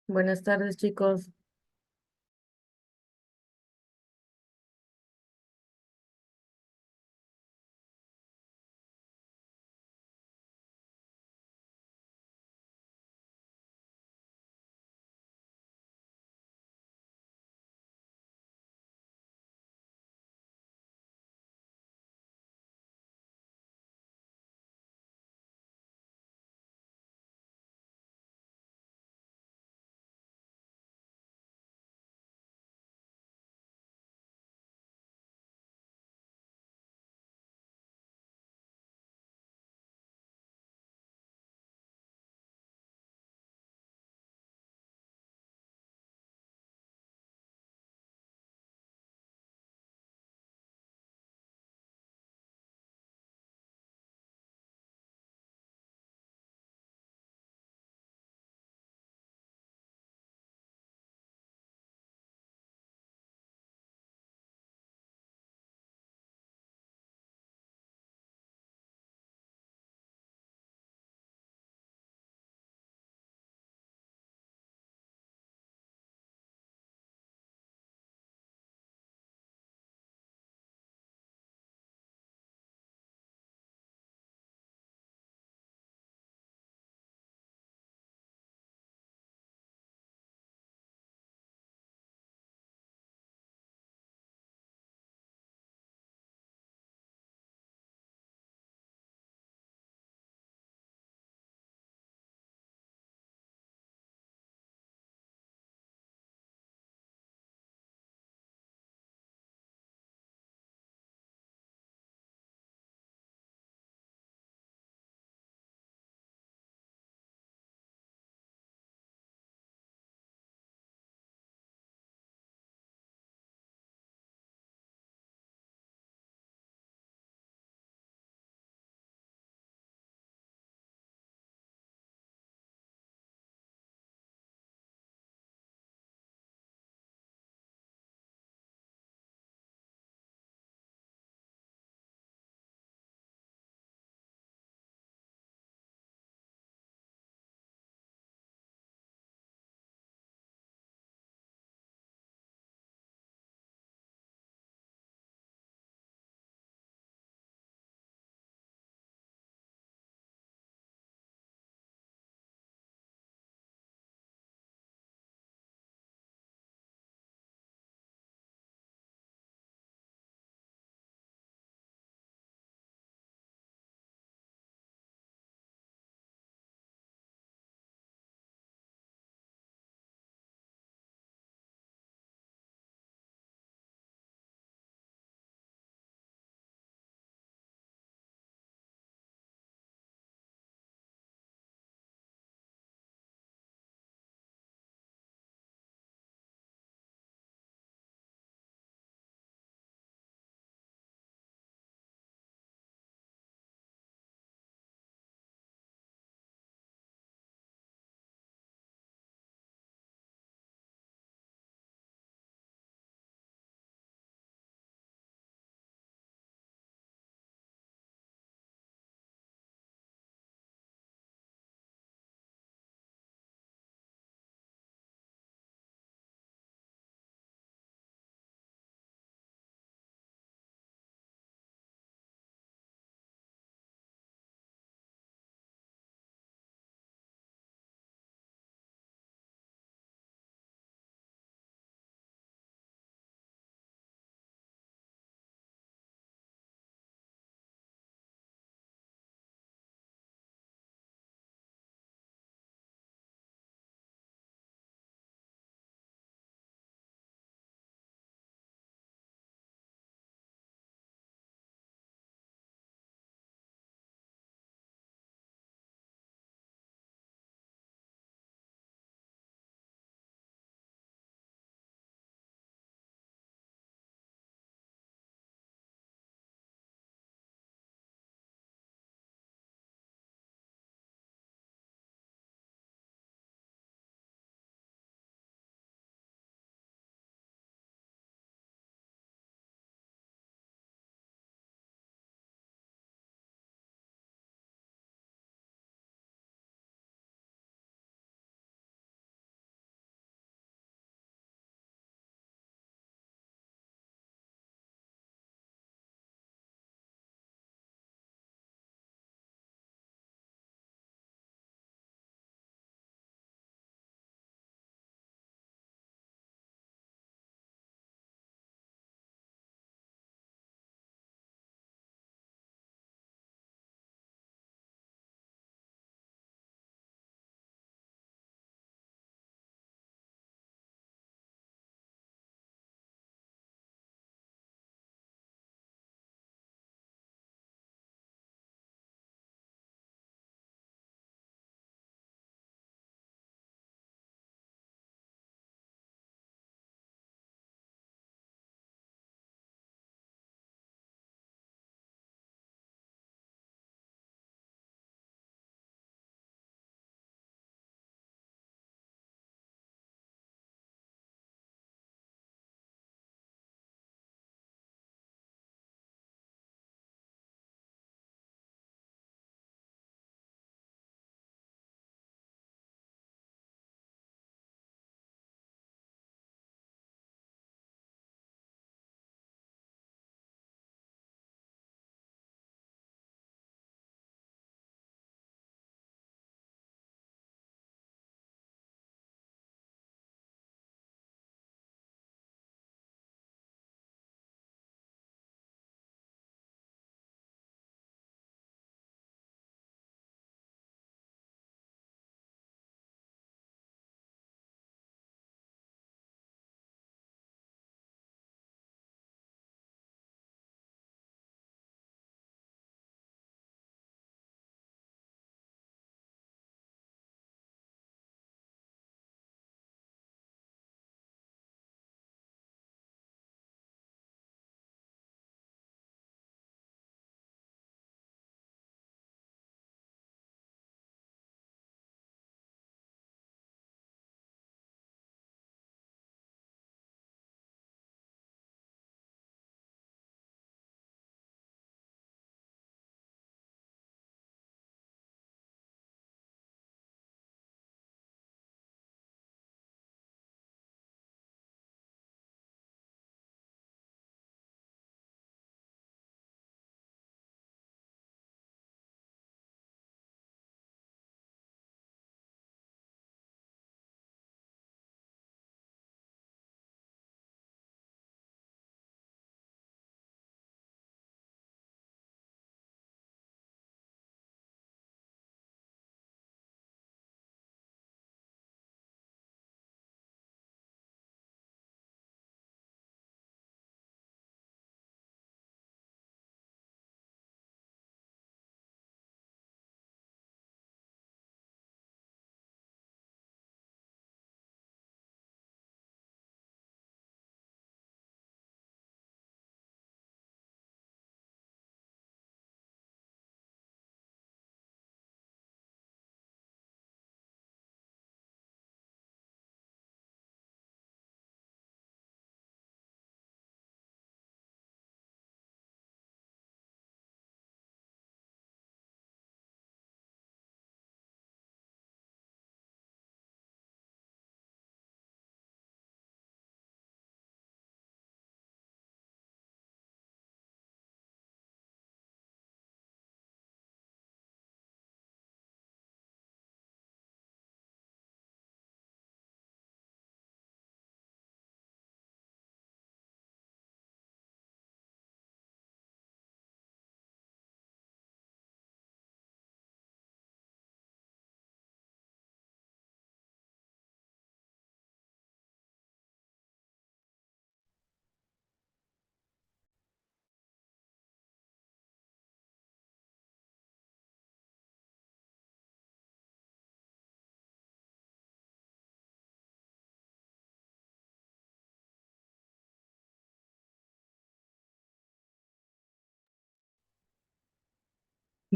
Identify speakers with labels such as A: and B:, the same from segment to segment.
A: Buenas tardes, chicos.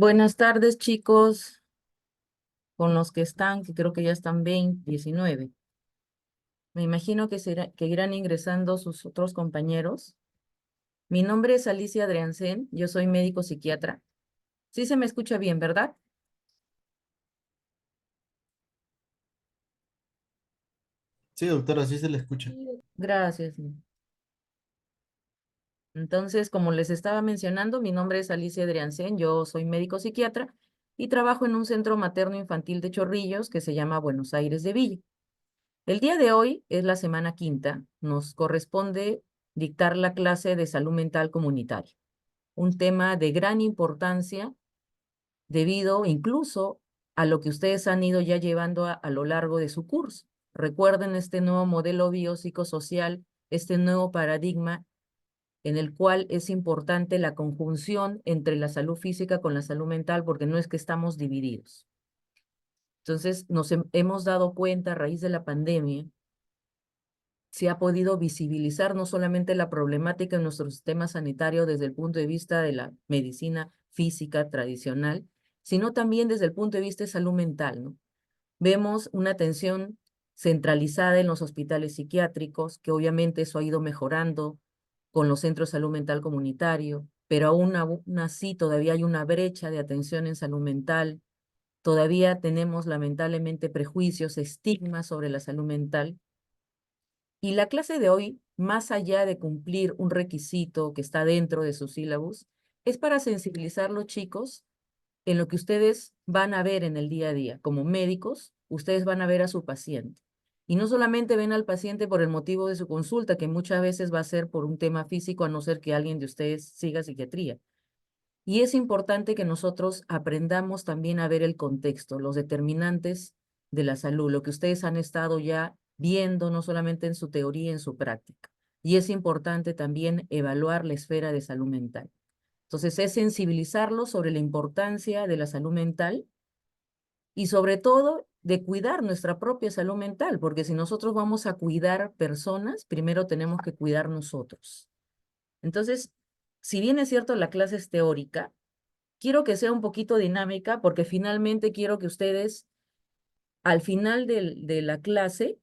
A: Buenas tardes, chicos, con los que están, que creo que ya están 20, 19. Me imagino que irán ingresando sus otros compañeros. Mi nombre es Alicia Adriancén, yo soy médico psiquiatra. Sí se me escucha bien, ¿verdad?
B: Sí, doctora, sí se le escucha.
A: Gracias. Entonces, como les estaba mencionando, mi nombre es Alicia Adriancén, yo soy médico psiquiatra y trabajo en un centro materno infantil de Chorrillos que se llama Buenos Aires de Villa. El día de hoy es la semana quinta, nos corresponde dictar la clase de salud mental comunitaria, un tema de gran importancia debido incluso a lo que ustedes han ido ya llevando a lo largo de su curso. Recuerden este nuevo modelo biopsicosocial, este nuevo paradigma en el cual es importante la conjunción entre la salud física con la salud mental, porque no es que estamos divididos. Entonces, nos hemos dado cuenta a raíz de la pandemia se ha podido visibilizar no solamente la problemática en nuestro sistema sanitario desde el punto de vista de la medicina física tradicional, sino también desde el punto de vista de salud mental, ¿no? Vemos una atención centralizada en los hospitales psiquiátricos, que obviamente eso ha ido mejorando con los centros de salud mental comunitario, pero aún así todavía hay una brecha de atención en salud mental, todavía tenemos lamentablemente prejuicios, estigmas sobre la salud mental, y la clase de hoy, más allá de cumplir un requisito que está dentro de su sílabus, es para sensibilizar a los chicos en lo que ustedes van a ver en el día a día. Como médicos, ustedes van a ver a su paciente. Y no solamente ven al paciente por el motivo de su consulta, que muchas veces va a ser por un tema físico, a no ser que alguien de ustedes siga psiquiatría. Y es importante que nosotros aprendamos también a ver el contexto, los determinantes de la salud, lo que ustedes han estado ya viendo, no solamente en su teoría, en su práctica. Y es importante también evaluar la esfera de salud mental. Entonces, es sensibilizarlos sobre la importancia de la salud mental y sobre todo de cuidar nuestra propia salud mental, porque si nosotros vamos a cuidar personas, primero tenemos que cuidar nosotros. Entonces, si bien es cierto la clase es teórica, quiero que sea un poquito dinámica porque finalmente quiero que ustedes al final de la clase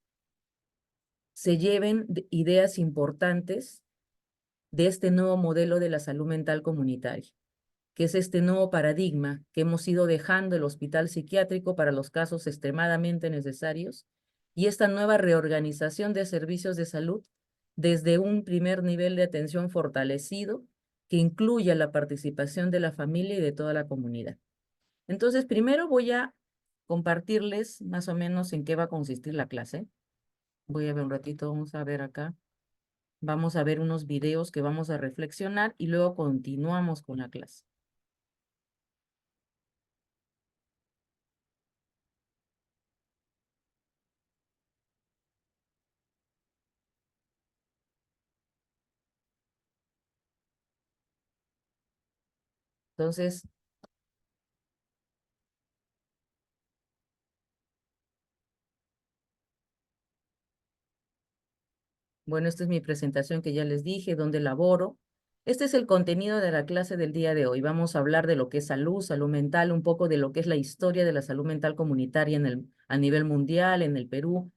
A: se lleven ideas importantes de este nuevo modelo de la salud mental comunitaria, que es este nuevo paradigma que hemos ido dejando el hospital psiquiátrico para los casos extremadamente necesarios y esta nueva reorganización de servicios de salud desde un primer nivel de atención fortalecido que incluya la participación de la familia y de toda la comunidad. Entonces, primero voy a compartirles más o menos en qué va a consistir la clase. Voy a ver un ratito, vamos a ver acá. Vamos a ver unos videos que vamos a reflexionar y luego continuamos con la clase. Entonces, bueno, esta es mi presentación que ya les dije, donde laboro. Este es el contenido de la clase del día de hoy. Vamos a hablar de lo que es salud, salud mental, un poco de lo que es la historia de la salud mental comunitaria a nivel mundial, en el Perú.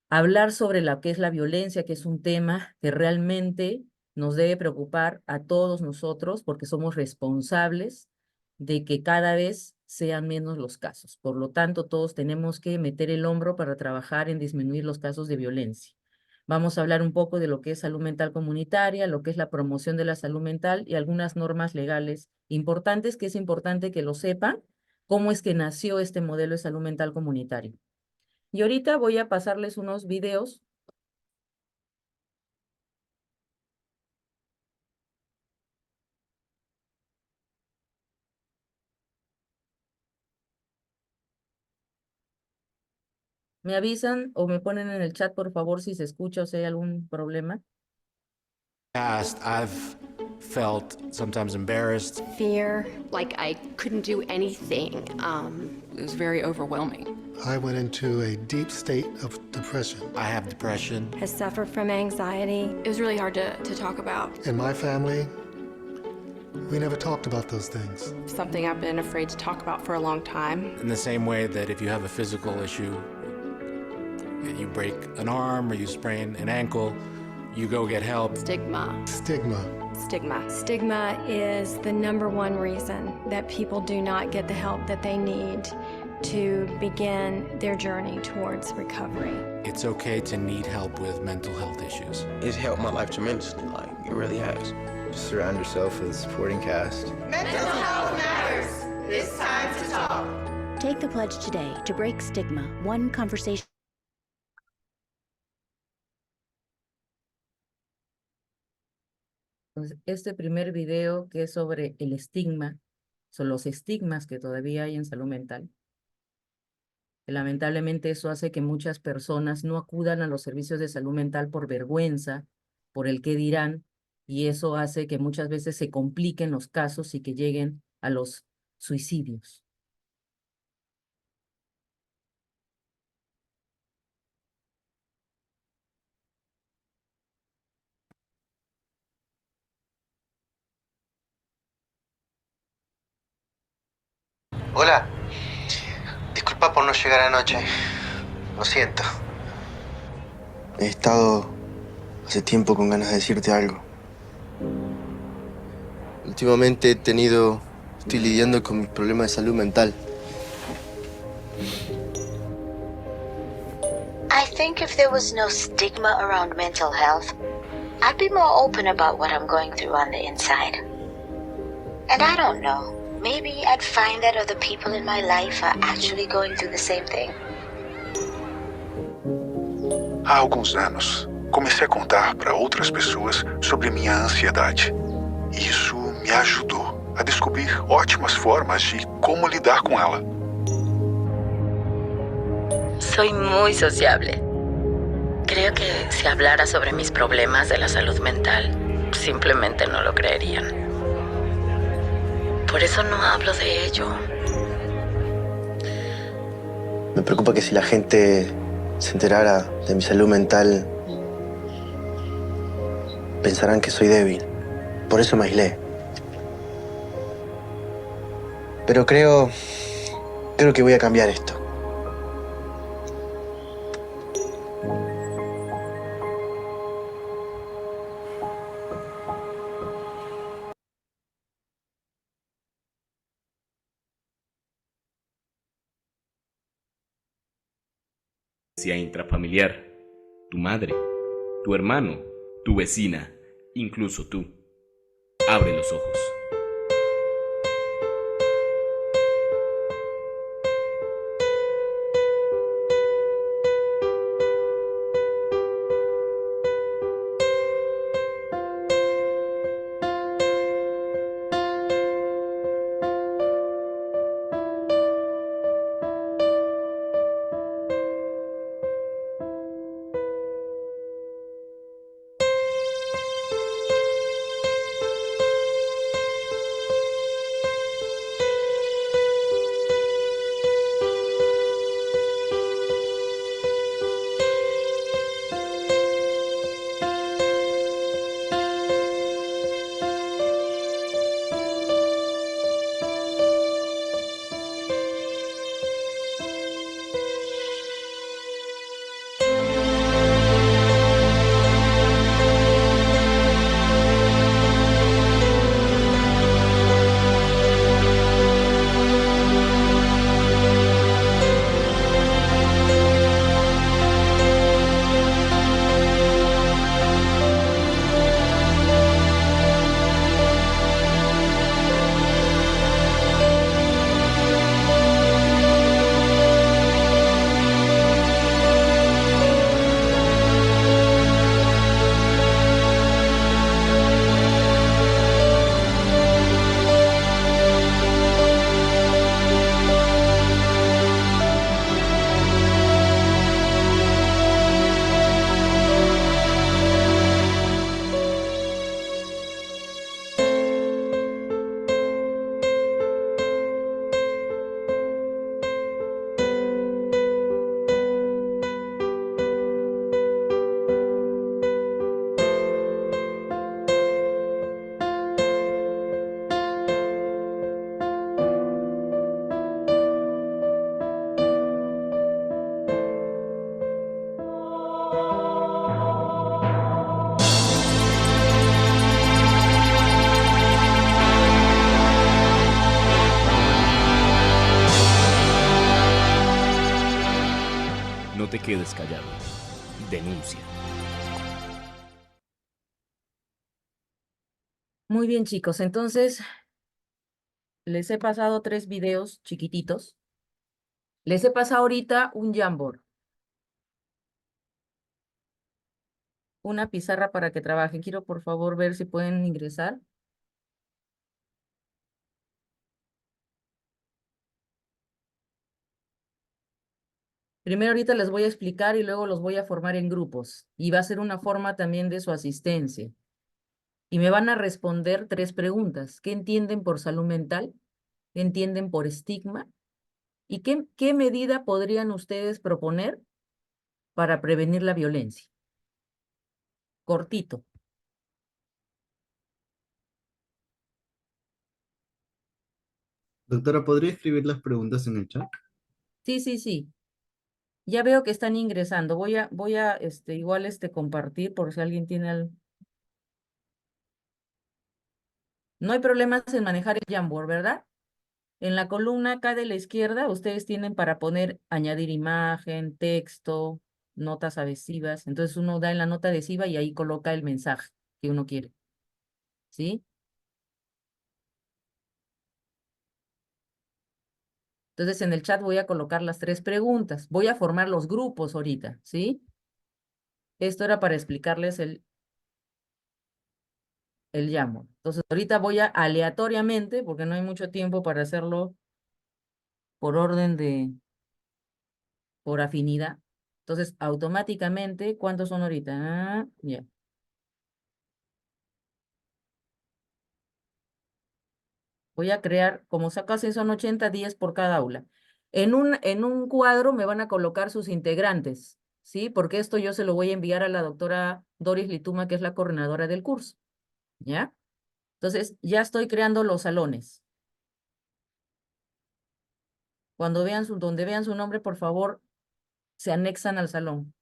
A: Hablar sobre lo que es la violencia, que es un tema que realmente nos debe preocupar a todos nosotros porque somos responsables de que cada vez sean menos los casos. Por lo tanto, todos tenemos que meter el hombro para trabajar en disminuir los casos de violencia. Vamos a hablar un poco de lo que es salud mental comunitaria, lo que es la promoción de la salud mental y algunas normas legales importantes, que es importante que lo sepan, cómo es que nació este modelo de salud mental comunitario. Y ahorita voy a pasarles unos videos. Me avisan o me ponen en el chat, por favor, si se escucha o si hay algún problema.
C: Past, I've felt sometimes embarrassed.
D: Fear, like I couldn't do anything. It was very overwhelming.
E: I went into a deep state of depression.
C: I have depression.
D: Has suffered from anxiety. It was really hard to talk about.
E: In my family, We never talked about those things.
D: Something I've been afraid to talk about for a long time.
C: In the same way that if you have a physical issue, you break an arm or you sprain an ankle, you go get help.
D: Stigma.
E: Stigma.
D: Stigma.
F: Stigma is the #1 reason that people do not get the help that they need to begin their journey towards recovery.
C: It's okay to need help with mental health issues.
G: It's helped my life tremendously, like, it really has.
H: Just surround yourself with a supporting cast.
I: Mental health matters. It's time to talk.
J: Take the pledge today to break stigma, one conversation.
A: Entonces, este primer video que es sobre el estigma, son los estigmas que todavía hay en salud mental. Lamentablemente eso hace que muchas personas no acudan a los servicios de salud mental por vergüenza, por el qué dirán, y eso hace que muchas veces se compliquen los casos y que lleguen a los suicidios.
H: Hola. Disculpa por no llegar anoche. Lo siento. He estado hace tiempo con ganas de decirte algo. Últimamente estoy lidiando con mis problemas de salud mental.
K: I think if there was no stigma around mental health, I'd be more open about what I'm going through on the inside. And I don't know, maybe I'd find that other people in my life are actually going through the same thing.
L: Há alguns anos, comecei a contar para outras pessoas sobre minha ansiedade. Isso me ajudou a descobrir ótimas formas de como lidar com ela.
K: Soy muy sociable. Creo que si hablara sobre mis problemas de la salud mental, simplemente no lo creerían. Por eso no hablo de ello.
H: Me preocupa que si la gente se enterara de mi salud mental, pensarán que soy débil. Por eso me aislé. Pero creo que voy a cambiar esto.
M: Intrafamiliar, tu madre, tu hermano, tu vecina, incluso tú. Abre los ojos. quedes callado. Denuncia.
A: Muy bien, chicos. Entonces, les he pasado 3 videos chiquititos. Les he pasado ahorita un Jamboard, una pizarra para que trabajen. Quiero, por favor, ver si pueden ingresar. Primero ahorita les voy a explicar y luego los voy a formar en grupos. Y va a ser una forma también de su asistencia. Y me van a responder 3 preguntas. ¿Qué entienden por salud mental? ¿Qué entienden por estigma? ¿Y qué medida podrían ustedes proponer para prevenir la violencia? Cortito.
B: Doctora, ¿podría escribir las preguntas en el chat?
A: Sí, sí, sí. Ya veo que están ingresando. Voy a igual compartir por si alguien tiene No hay problemas en manejar el Jamboard, ¿verdad? En la columna acá de la izquierda, ustedes tienen para poner, añadir imagen, texto, notas adhesivas. Entonces uno da en la nota adhesiva y ahí coloca el mensaje que uno quiere. ¿Sí? Entonces en el chat voy a colocar las 3 preguntas. Voy a formar los grupos ahorita, ¿sí? Esto era para explicarles el Jamboard. Entonces ahorita voy a aleatoriamente, porque no hay mucho tiempo para hacerlo por orden por afinidad. Entonces, automáticamente, ¿cuántos son ahorita? Ya. Voy a crear, como casi son 80 10 por cada aula. En un cuadro me van a colocar sus integrantes, ¿sí? Porque esto yo se lo voy a enviar a la doctora Doris Lituma, que es la coordinadora del curso, ¿ya? Entonces, ya estoy creando los salones. Donde vean su nombre, por favor, se anexan al salón.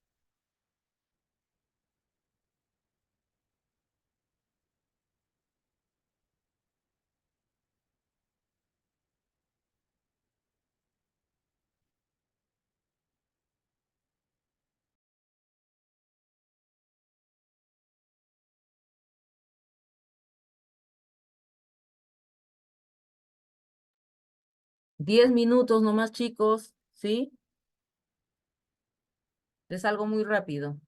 A: Diez minutos nomás, chicos, ¿sí? Es algo muy rápido.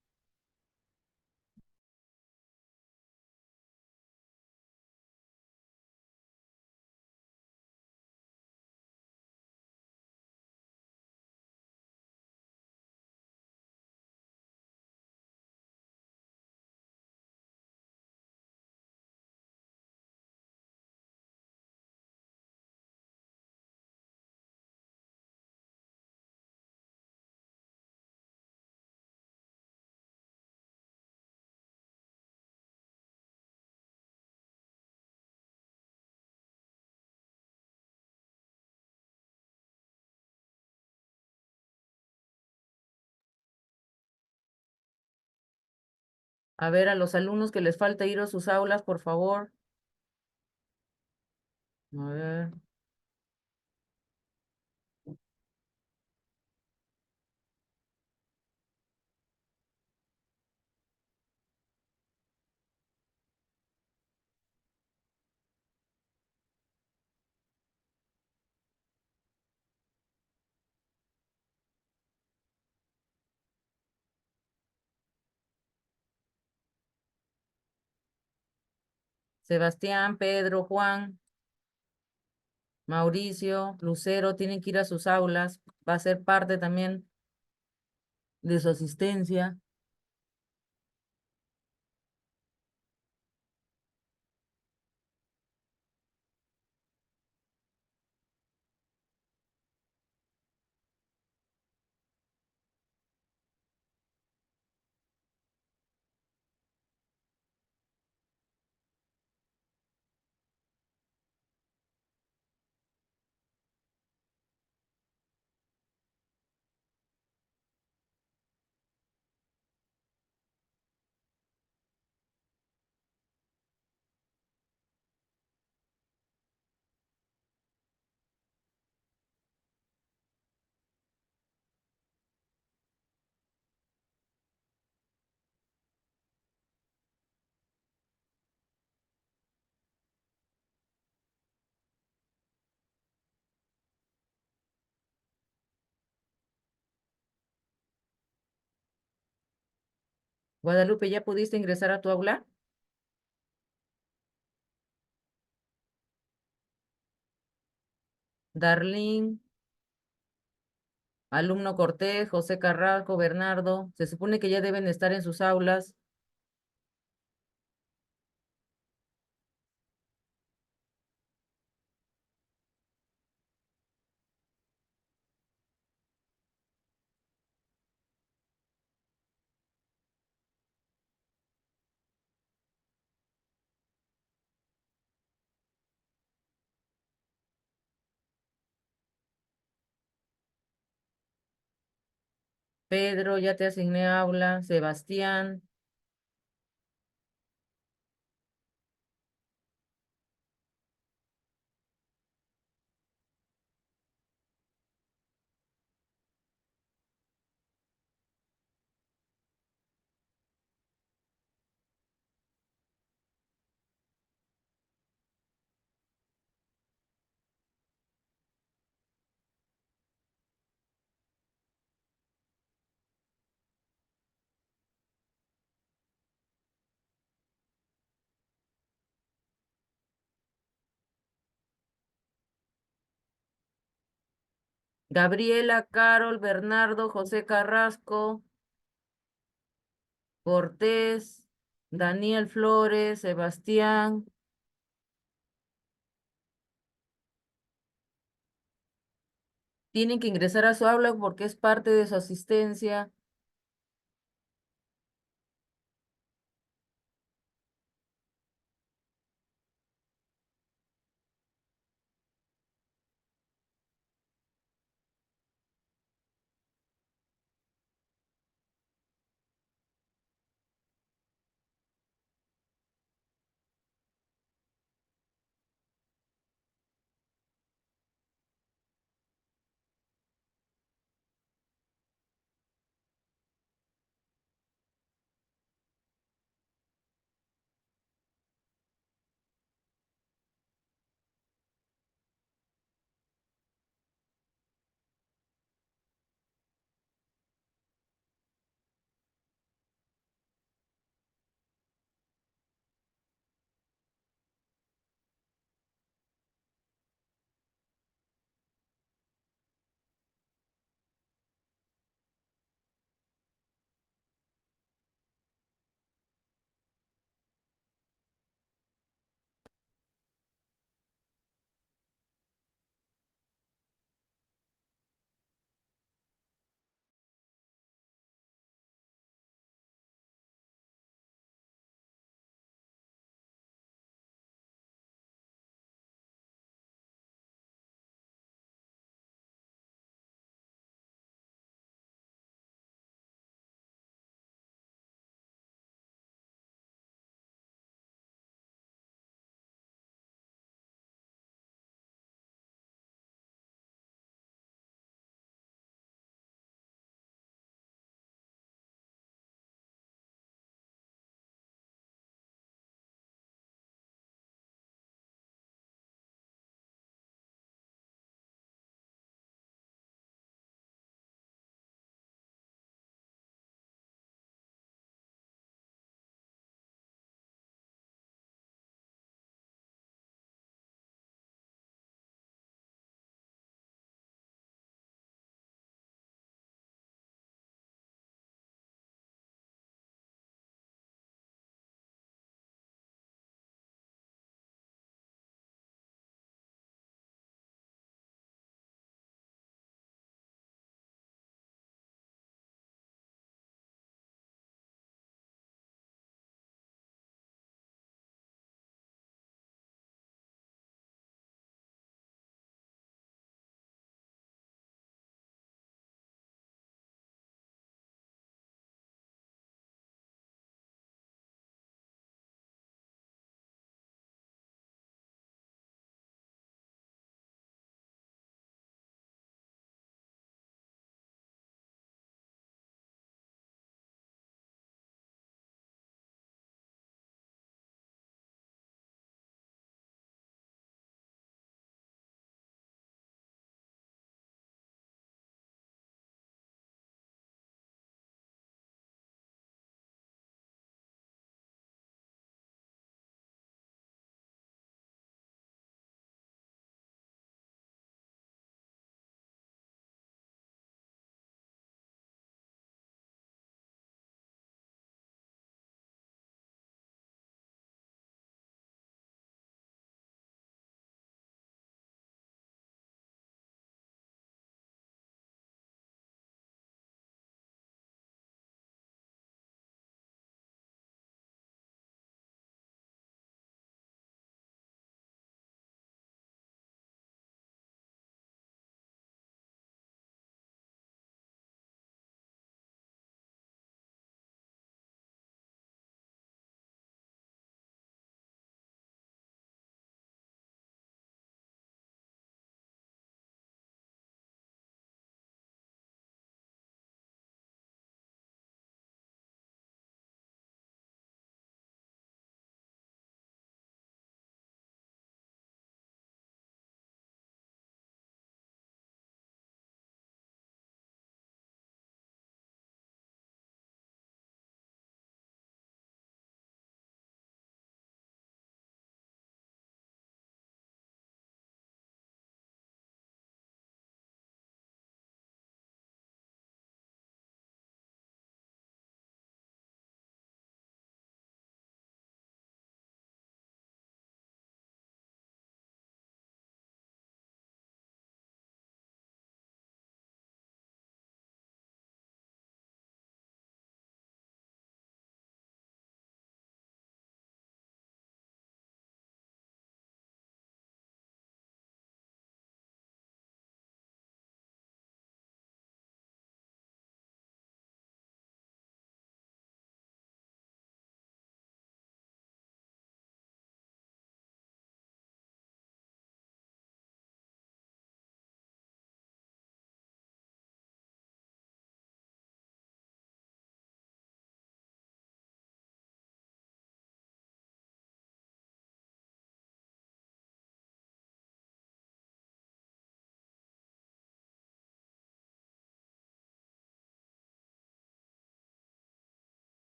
A: A ver, a los alumnos que les falta ir a sus aulas, por favor. A ver. Sebastián, Pedro, Juan, Mauricio, Lucero, tienen que ir a sus aulas. Va a ser parte también de su asistencia. Guadalupe, ¿ya pudiste ingresar a tu aula? Darlene, alumno Cortés, José Carrasco, Bernardo, se supone que ya deben estar en sus aulas. Pedro, ya te asigné aula. Sebastián, Gabriela, Carol, Bernardo, José Carrasco, Cortés, Daniel Flores, Sebastián. Tienen que ingresar a su aula porque es parte de su asistencia.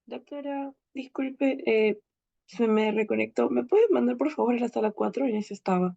N: Doctora, disculpe, se me reconectó. ¿Me puede mandar por favor a la sala 4? En esa estaba.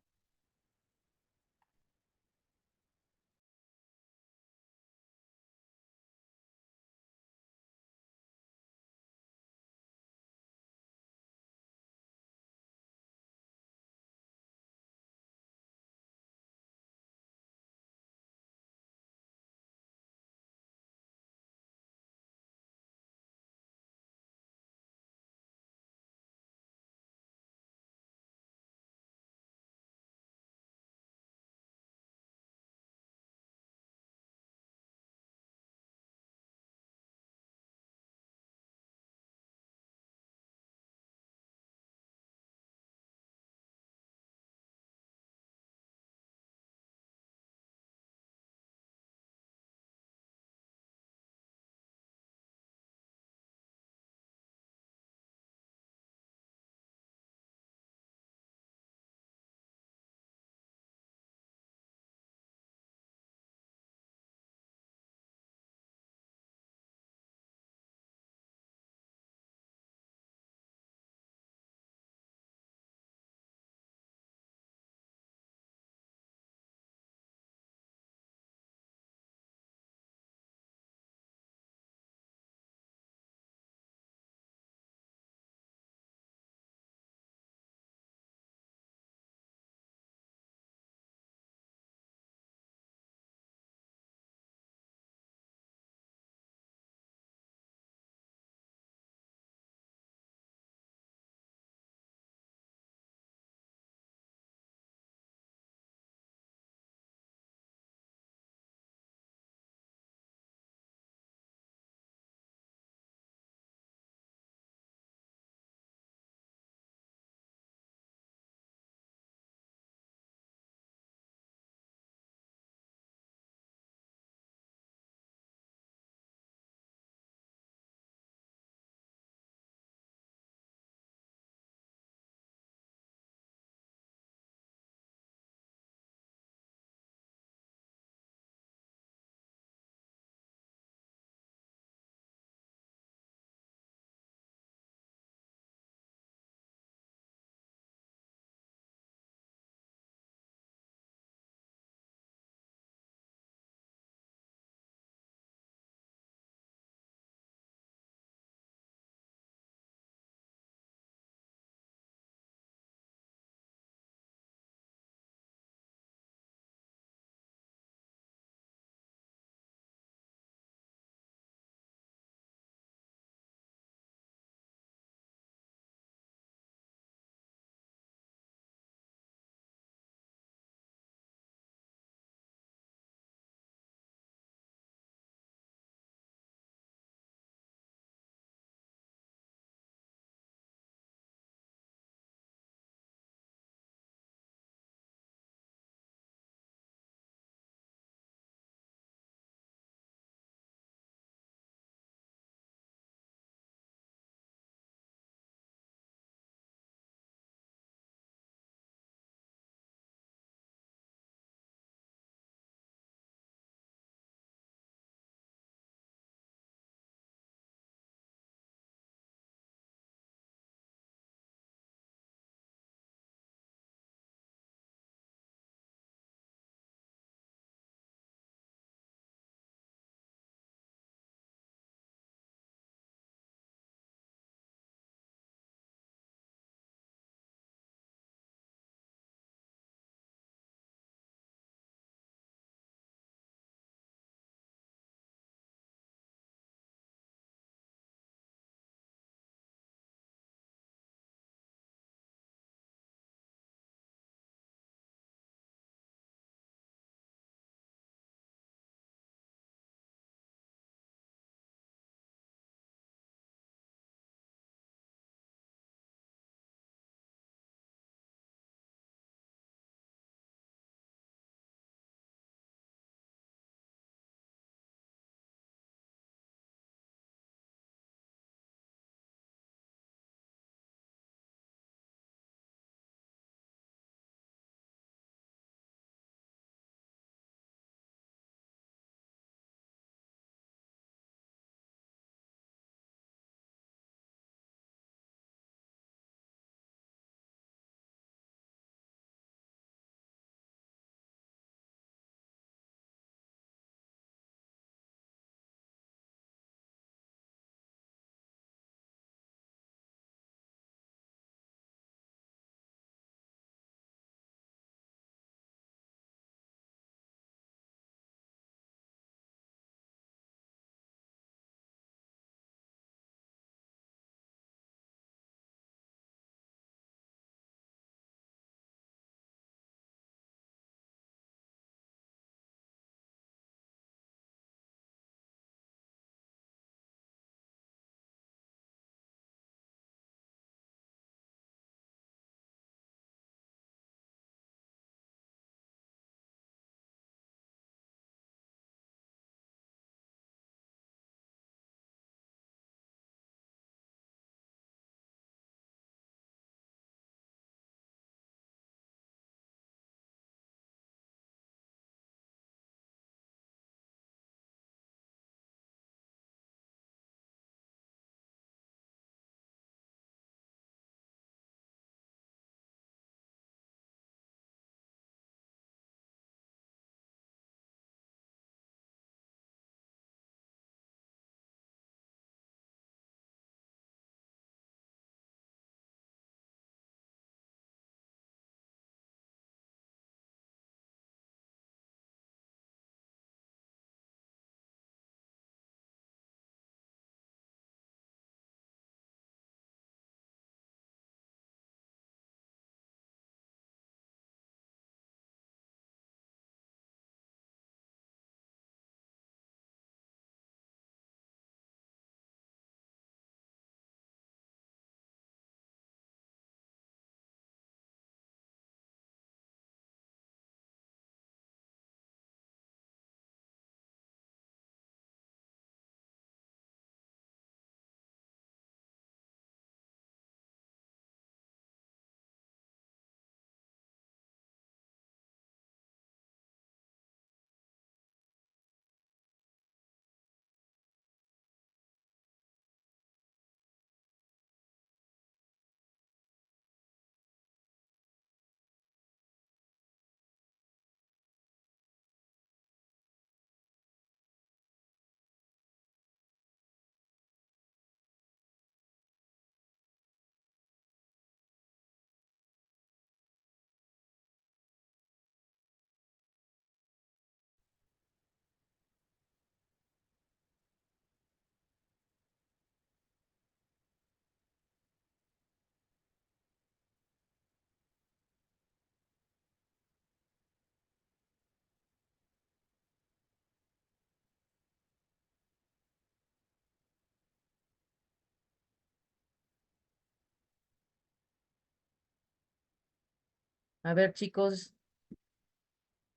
A: A ver, chicos,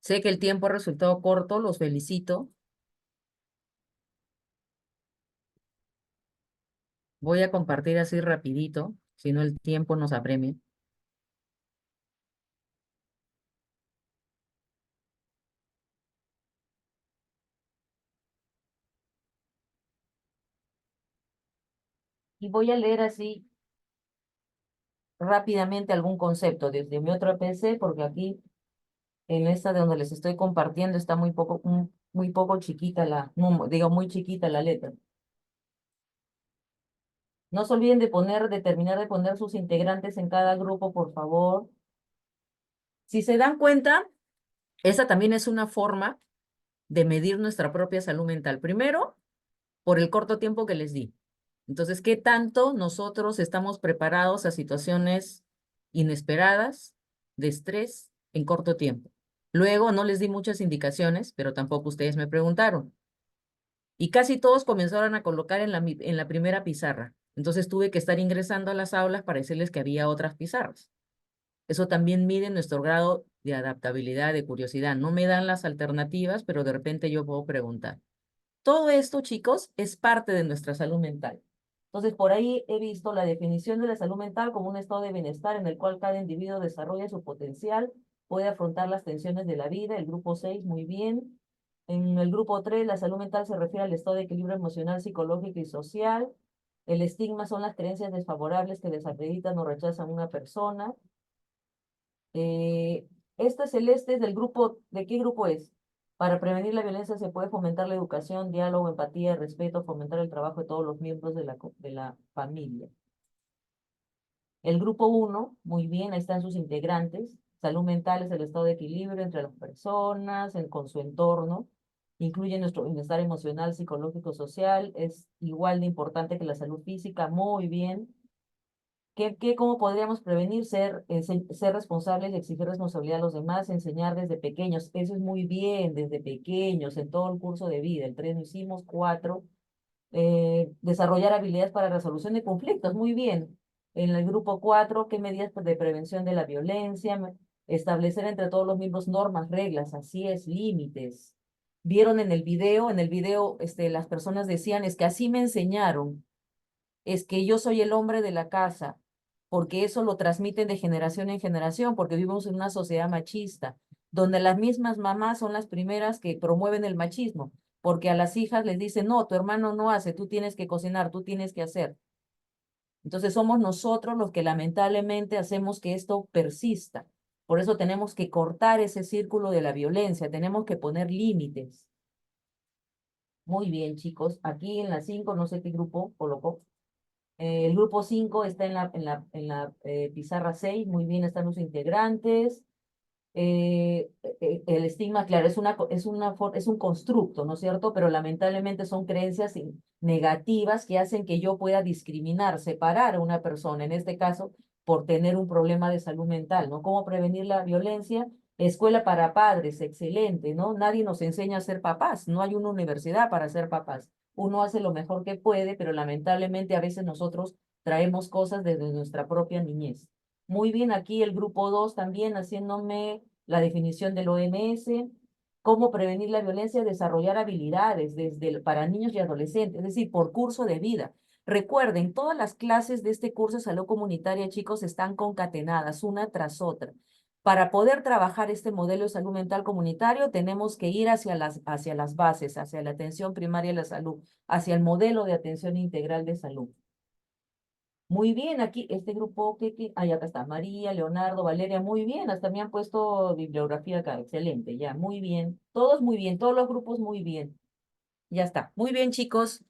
A: sé que el tiempo ha resultado corto, los felicito. Voy a compartir así rapidito, si no el tiempo nos apremia. Y voy a leer así rápidamente algún concepto desde mi otro PC, porque aquí en esta de donde les estoy compartiendo está muy poco chiquita digo, muy chiquita la letra. No se olviden de terminar de poner sus integrantes en cada grupo, por favor. Si se dan cuenta, esa también es una forma de medir nuestra propia salud mental. Primero, por el corto tiempo que les di. Entonces, ¿qué tanto nosotros estamos preparados a situaciones inesperadas de estrés en corto tiempo? Luego, no les di muchas indicaciones, pero tampoco ustedes me preguntaron. Y casi todos comenzaron a colocar en la primera pizarra. Entonces, tuve que estar ingresando a las aulas para decirles que había otras pizarras. Eso también mide nuestro grado de adaptabilidad, de curiosidad. No me dan las alternativas, pero de repente yo puedo preguntar. Todo esto, chicos, es parte de nuestra salud mental. Entonces, por ahí he visto la definición de la salud mental como un estado de bienestar en el cual cada individuo desarrolla su potencial, puede afrontar las tensiones de la vida. El grupo 6, muy bien. En el grupo 3, la salud mental se refiere al estado de equilibrio emocional, psicológico y social. El estigma son las creencias desfavorables que desacreditan o rechazan a una persona. Este celeste es del grupo, ¿de qué grupo es? Para prevenir la violencia se puede fomentar la educación, diálogo, empatía, respeto, fomentar el trabajo de todos los miembros de la familia. El grupo 1, muy bien, ahí están sus integrantes. Salud mental es el estado de equilibrio entre las personas, con su entorno. Incluye nuestro bienestar emocional, psicológico, social. Es igual de importante que la salud física, muy bien. ¿Cómo podríamos prevenir? Ser responsables y exigir responsabilidad a los demás, enseñar desde pequeños. Eso es muy bien, desde pequeños, en todo el curso de vida. El 3 lo hicimos, 4. Desarrollar habilidades para resolución de conflictos, muy bien. En el grupo 4, ¿qué medidas de prevención de la violencia? Establecer entre todos los miembros normas, reglas, así es, límites. Vieron en el video, las personas decían, es que así me enseñaron, es que yo soy el hombre de la casa, porque eso lo transmiten de generación en generación, porque vivimos en una sociedad machista, donde las mismas mamás son las primeras que promueven el machismo, porque a las hijas les dicen, no, tu hermano no hace, tú tienes que cocinar, tú tienes que hacer. Entonces somos nosotros los que lamentablemente hacemos que esto persista. Por eso tenemos que cortar ese círculo de la violencia, tenemos que poner límites. Muy bien, chicos. Aquí en la 5, no sé qué grupo colocó. El grupo 5 está en la pizarra 6, muy bien, están los integrantes. El estigma, claro, es un constructo, ¿no es cierto? Pero lamentablemente son creencias negativas que hacen que yo pueda discriminar, separar a una persona, en este caso, por tener un problema de salud mental, ¿no? ¿Cómo prevenir la violencia? Escuela para padres, excelente, ¿no? Nadie nos enseña a ser papás, no hay una universidad para ser papás. Uno hace lo mejor que puede, pero lamentablemente a veces nosotros traemos cosas desde nuestra propia niñez. Muy bien, aquí el grupo 2 también haciéndome la definición del OMS, cómo prevenir la violencia, desarrollar habilidades para niños y adolescentes, es decir, por curso de vida. Recuerden, todas las clases de este curso de salud comunitaria, chicos, están concatenadas una tras otra. Para poder trabajar este modelo de salud mental comunitario, tenemos que ir hacia las bases, hacia la atención primaria de la salud, hacia el modelo de atención integral de salud. Muy bien, aquí este grupo, acá está, María, Leonardo, Valeria, muy bien, hasta me han puesto bibliografía acá, excelente, ya, muy bien, todos los grupos muy bien, ya está. Muy bien, chicos,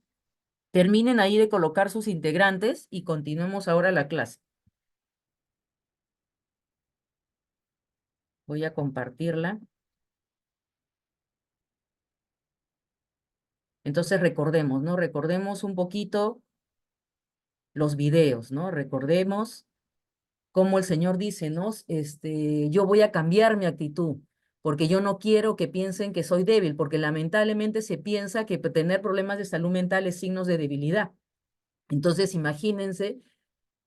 A: terminen ahí de colocar sus integrantes y continuemos ahora la clase. Voy a compartirla. Entonces recordemos, ¿no? Recordemos un poquito los videos, ¿no? Recordemos cómo el Señor dice, ¿no? Yo voy a cambiar mi actitud, porque yo no quiero que piensen que soy débil, porque lamentablemente se piensa que tener problemas de salud mental es signos de debilidad. Entonces, imagínense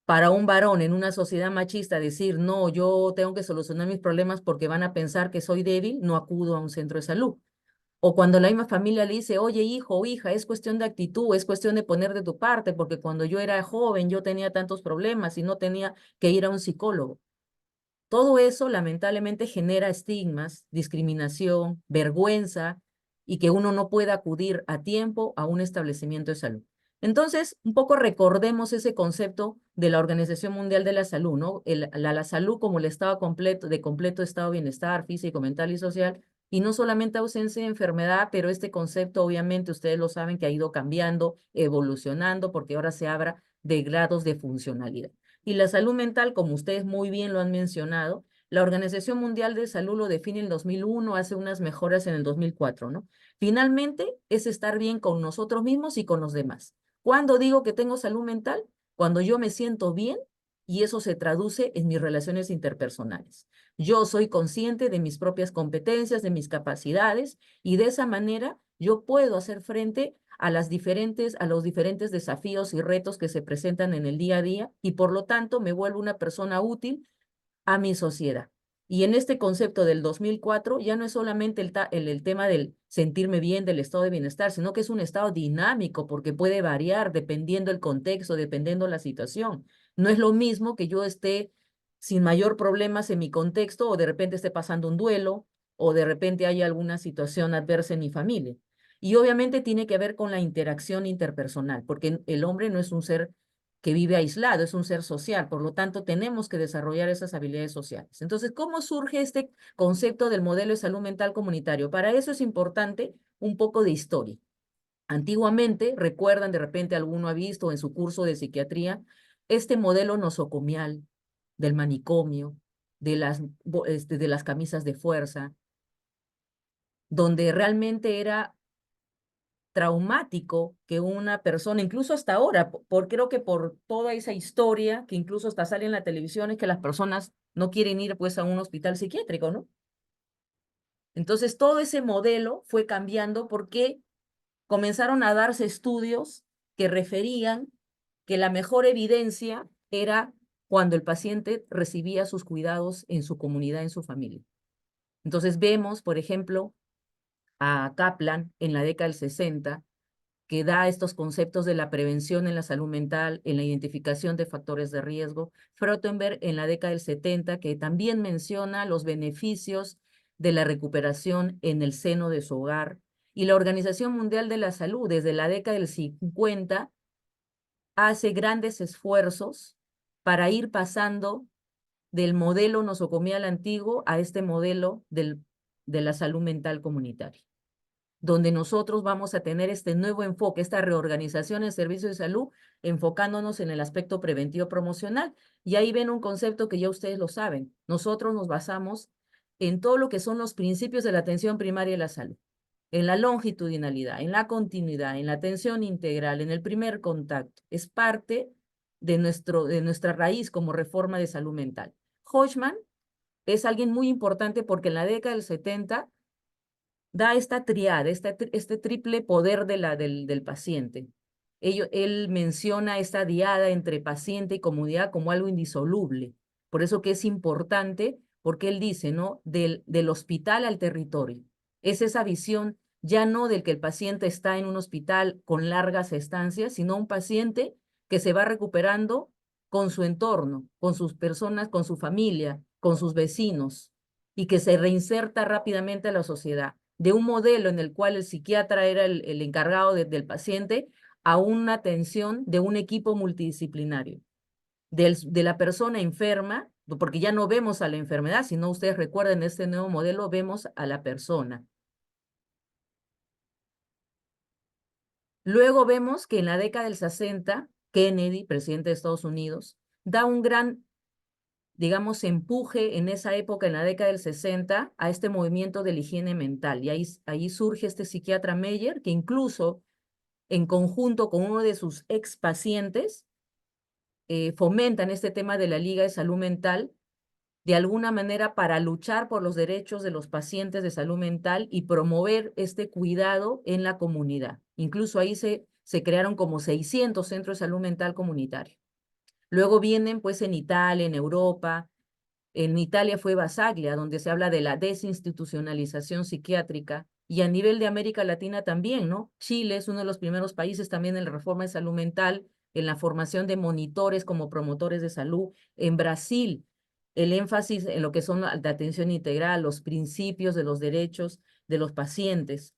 A: para un varón en una sociedad machista decir, no, yo tengo que solucionar mis problemas porque van a pensar que soy débil, no acudo a un centro de salud. O cuando la misma familia le dice, oye, hijo o hija, es cuestión de actitud, es cuestión de poner de tu parte, porque cuando yo era joven yo tenía tantos problemas y no tenía que ir a un psicólogo. Todo eso lamentablemente genera estigmas, discriminación, vergüenza y que uno no pueda acudir a tiempo a un establecimiento de salud. Entonces, un poco recordemos ese concepto de la Organización Mundial de la Salud, ¿no? La salud como el estado completo, de completo estado de bienestar físico, mental y social, y no solamente ausencia de enfermedad, pero este concepto obviamente ustedes lo saben que ha ido cambiando, evolucionando, porque ahora se habla de grados de funcionalidad. Y la salud mental, como ustedes muy bien lo han mencionado, la Organización Mundial de Salud lo define en el 2001, hace unas mejoras en el 2004, ¿no? Finalmente, es estar bien con nosotros mismos y con los demás. ¿Cuándo digo que tengo salud mental? Cuando yo me siento bien y eso se traduce en mis relaciones interpersonales. Yo soy consciente de mis propias competencias, de mis capacidades y de esa manera yo puedo hacer frente a los diferentes desafíos y retos que se presentan en el día a día y por lo tanto me vuelvo una persona útil a mi sociedad. Y en este concepto del 2004 ya no es solamente el tema del sentirme bien, del estado de bienestar, sino que es un estado dinámico porque puede variar dependiendo el contexto, dependiendo la situación. No es lo mismo que yo esté sin mayor problemas en mi contexto o de repente esté pasando un duelo o de repente haya alguna situación adversa en mi familia. Y obviamente tiene que ver con la interacción interpersonal, porque el hombre no es un ser que vive aislado, es un ser social, por lo tanto tenemos que desarrollar esas habilidades sociales. Entonces, ¿cómo surge este concepto del modelo de salud mental comunitario? Para eso es importante un poco de historia. Antiguamente, recuerdan, de repente alguno ha visto en su curso de psiquiatría, este modelo nosocomial del manicomio, de las camisas de fuerza, donde realmente era traumático que una persona, incluso hasta ahora, creo que por toda esa historia que incluso hasta sale en la televisión, es que las personas no quieren ir pues a un hospital psiquiátrico, ¿no? Entonces todo ese modelo fue cambiando porque comenzaron a darse estudios que referían que la mejor evidencia era cuando el paciente recibía sus cuidados en su comunidad, en su familia. Entonces vemos, por ejemplo, a Kaplan en la década del 60, que da estos conceptos de la prevención en la salud mental, en la identificación de factores de riesgo. Frottenberg en la década del 70, que también menciona los beneficios de la recuperación en el seno de su hogar. Y la Organización Mundial de la Salud, desde la década del 50, hace grandes esfuerzos para ir pasando del modelo nosocomial antiguo a este modelo de la salud mental comunitaria, donde nosotros vamos a tener este nuevo enfoque, esta reorganización en servicios de salud, enfocándonos en el aspecto preventivo promocional. Y ahí ven un concepto que ya ustedes lo saben. Nosotros nos basamos en todo lo que son los principios de la atención primaria de la salud, en la longitudinalidad, en la continuidad, en la atención integral, en el primer contacto. Es parte de nuestra raíz como reforma de salud mental. Hodgman es alguien muy importante porque en la década del 70 da esta triada, este triple poder del paciente. Él menciona esta diada entre paciente y comunidad como algo indisoluble. Por eso que es importante, porque él dice, ¿no? Del hospital al territorio. Es esa visión ya no del que el paciente está en un hospital con largas estancias, sino un paciente que se va recuperando con su entorno, con sus personas, con su familia, con sus vecinos, y que se reinserta rápidamente a la sociedad, de un modelo en el cual el psiquiatra era el encargado del paciente a una atención de un equipo multidisciplinario, de la persona enferma, porque ya no vemos a la enfermedad, sino ustedes recuerden este nuevo modelo, vemos a la persona. Luego vemos que en la década del 60, Kennedy, presidente de Estados Unidos, da un gran, digamos, empuje en esa época, en la década del 60, a este movimiento de la higiene mental. Y ahí surge este psiquiatra Meyer, que incluso en conjunto con uno de sus ex pacientes, fomentan este tema de la Liga de Salud Mental, de alguna manera para luchar por los derechos de los pacientes de salud mental y promover este cuidado en la comunidad. Incluso ahí se crearon como 600 centros de salud mental comunitario. Luego vienen pues en Italia, en Europa. En Italia fue Basaglia, donde se habla de la desinstitucionalización psiquiátrica, y a nivel de América Latina también, ¿no? Chile es uno de los primeros países también en la reforma de salud mental, en la formación de monitores como promotores de salud. En Brasil, el énfasis en lo que son la atención integral, los principios de los derechos de los pacientes.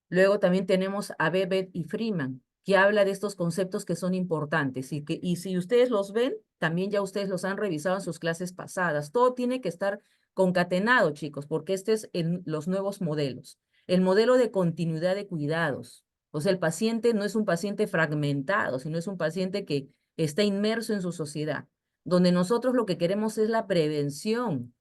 A: Luego también tenemos a Bebet y Freeman, que habla de estos conceptos que son importantes y si ustedes los ven, también ya ustedes los han revisado en sus clases pasadas. Todo tiene que estar concatenado, chicos, porque este es los nuevos modelos. El modelo de continuidad de cuidados. O sea, el paciente no es un paciente fragmentado, sino es un paciente que está inmerso en su sociedad, donde nosotros lo que queremos es la prevención,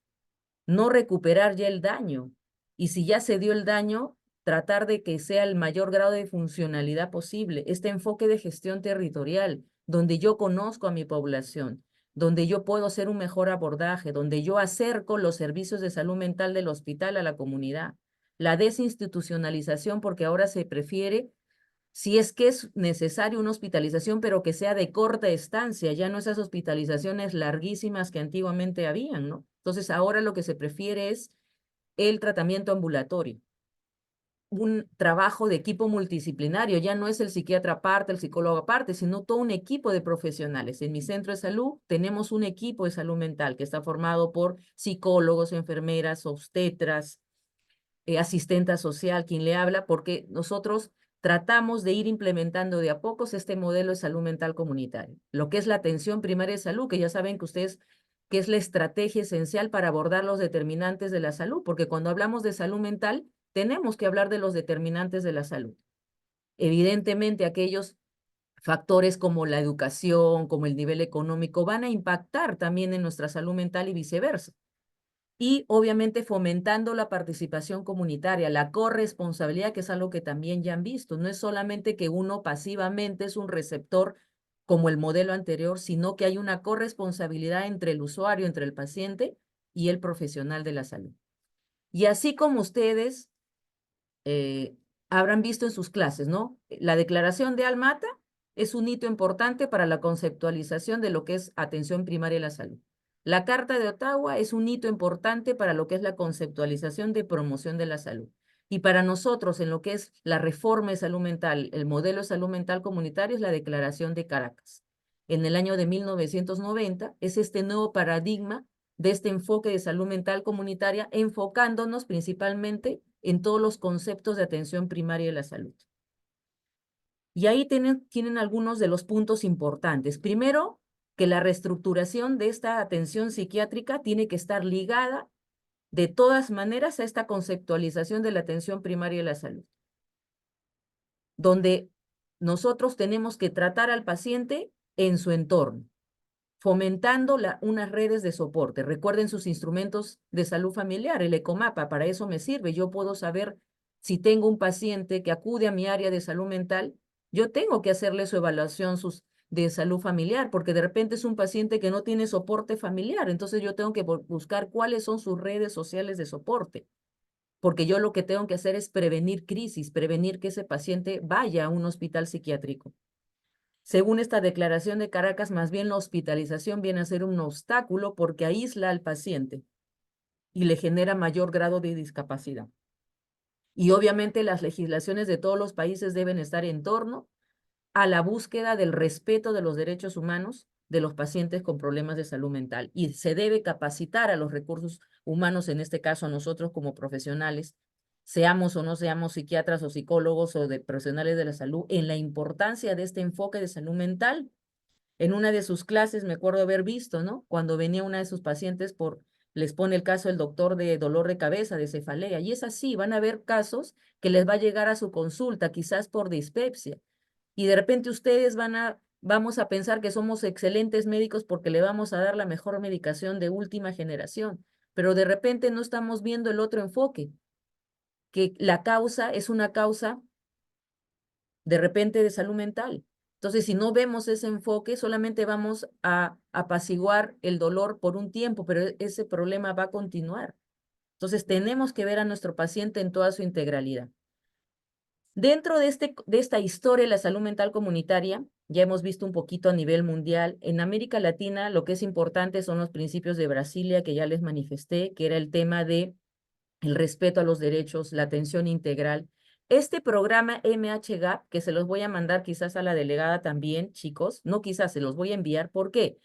A: no recuperar ya el daño. Y si ya se dio el daño, tratar de que sea el mayor grado de funcionalidad posible. Este enfoque de gestión territorial, donde yo conozco a mi población, donde yo puedo hacer un mejor abordaje, donde yo acerco los servicios de salud mental del hospital a la comunidad. La desinstitucionalización, porque ahora se prefiere, si es que es necesario una hospitalización, pero que sea de corta estancia, ya no esas hospitalizaciones larguísimas que antiguamente habían, ¿no? Entonces ahora lo que se prefiere es el tratamiento ambulatorio, un trabajo de equipo multidisciplinario, ya no es el psiquiatra aparte, el psicólogo aparte, sino todo un equipo de profesionales. En mi centro de salud tenemos un equipo de salud mental que está formado por psicólogos, enfermeras, obstetras, asistenta social, quien le habla, porque nosotros tratamos de ir implementando de a pocos este modelo de salud mental comunitario. Lo que es la atención primaria de salud, que ya saben que ustedes que es la estrategia esencial para abordar los determinantes de la salud, porque cuando hablamos de salud mental, tenemos que hablar de los determinantes de la salud. Evidentemente, aquellos factores como la educación, como el nivel económico, van a impactar también en nuestra salud mental y viceversa. Y obviamente fomentando la participación comunitaria, la corresponsabilidad, que es algo que también ya han visto. No es solamente que uno pasivamente es un receptor como el modelo anterior, sino que hay una corresponsabilidad entre el usuario, entre el paciente y el profesional de la salud. Y así como ustedes habrán visto en sus clases, ¿no? La declaración de Almata es un hito importante para la conceptualización de lo que es atención primaria de la salud. La Carta de Ottawa es un hito importante para lo que es la conceptualización de promoción de la salud. Y para nosotros, en lo que es la reforma de salud mental, el modelo de salud mental comunitario es la Declaración de Caracas. En el año de 1990 es este nuevo paradigma de este enfoque de salud mental comunitaria, enfocándonos principalmente en todos los conceptos de atención primaria de la salud. Y ahí tienen algunos de los puntos importantes. Primero, que la reestructuración de esta atención psiquiátrica tiene que estar ligada de todas maneras a esta conceptualización de la atención primaria de la salud, donde nosotros tenemos que tratar al paciente en su entorno, fomentando unas redes de soporte. Recuerden sus instrumentos de salud familiar, el ECOMAPA, para eso me sirve. Yo puedo saber si tengo un paciente que acude a mi área de salud mental, yo tengo que hacerle su evaluación de salud familiar, porque de repente es un paciente que no tiene soporte familiar, entonces yo tengo que buscar cuáles son sus redes sociales de soporte, porque yo lo que tengo que hacer es prevenir crisis, prevenir que ese paciente vaya a un hospital psiquiátrico. Según esta declaración de Caracas, más bien la hospitalización viene a ser un obstáculo porque aísla al paciente y le genera mayor grado de discapacidad. Y obviamente las legislaciones de todos los países deben estar en torno a la búsqueda del respeto de los derechos humanos de los pacientes con problemas de salud mental. Y se debe capacitar a los recursos humanos, en este caso a nosotros como profesionales, seamos o no seamos psiquiatras o psicólogos o de profesionales de la salud, en la importancia de este enfoque de salud mental. En una de sus clases me acuerdo haber visto, ¿no? Cuando venía una de sus pacientes les pone el caso el doctor de dolor de cabeza, de cefalea, y es así, van a haber casos que les va a llegar a su consulta, quizás por dispepsia, y de repente ustedes vamos a pensar que somos excelentes médicos porque le vamos a dar la mejor medicación de última generación, pero de repente no estamos viendo el otro enfoque, que la causa es una causa de repente de salud mental. Entonces, si no vemos ese enfoque, solamente vamos a apaciguar el dolor por un tiempo, pero ese problema va a continuar. Entonces, tenemos que ver a nuestro paciente en toda su integralidad. Dentro de esta historia de la salud mental comunitaria, ya hemos visto un poquito a nivel mundial. En América Latina, lo que es importante son los principios de Brasilia, que ya les manifesté, que era el tema de el respeto a los derechos, la atención integral. Este programa MHGAP, que se los voy a mandar quizás a la delegada también, chicos, no quizás, se los voy a enviar. ¿Por qué?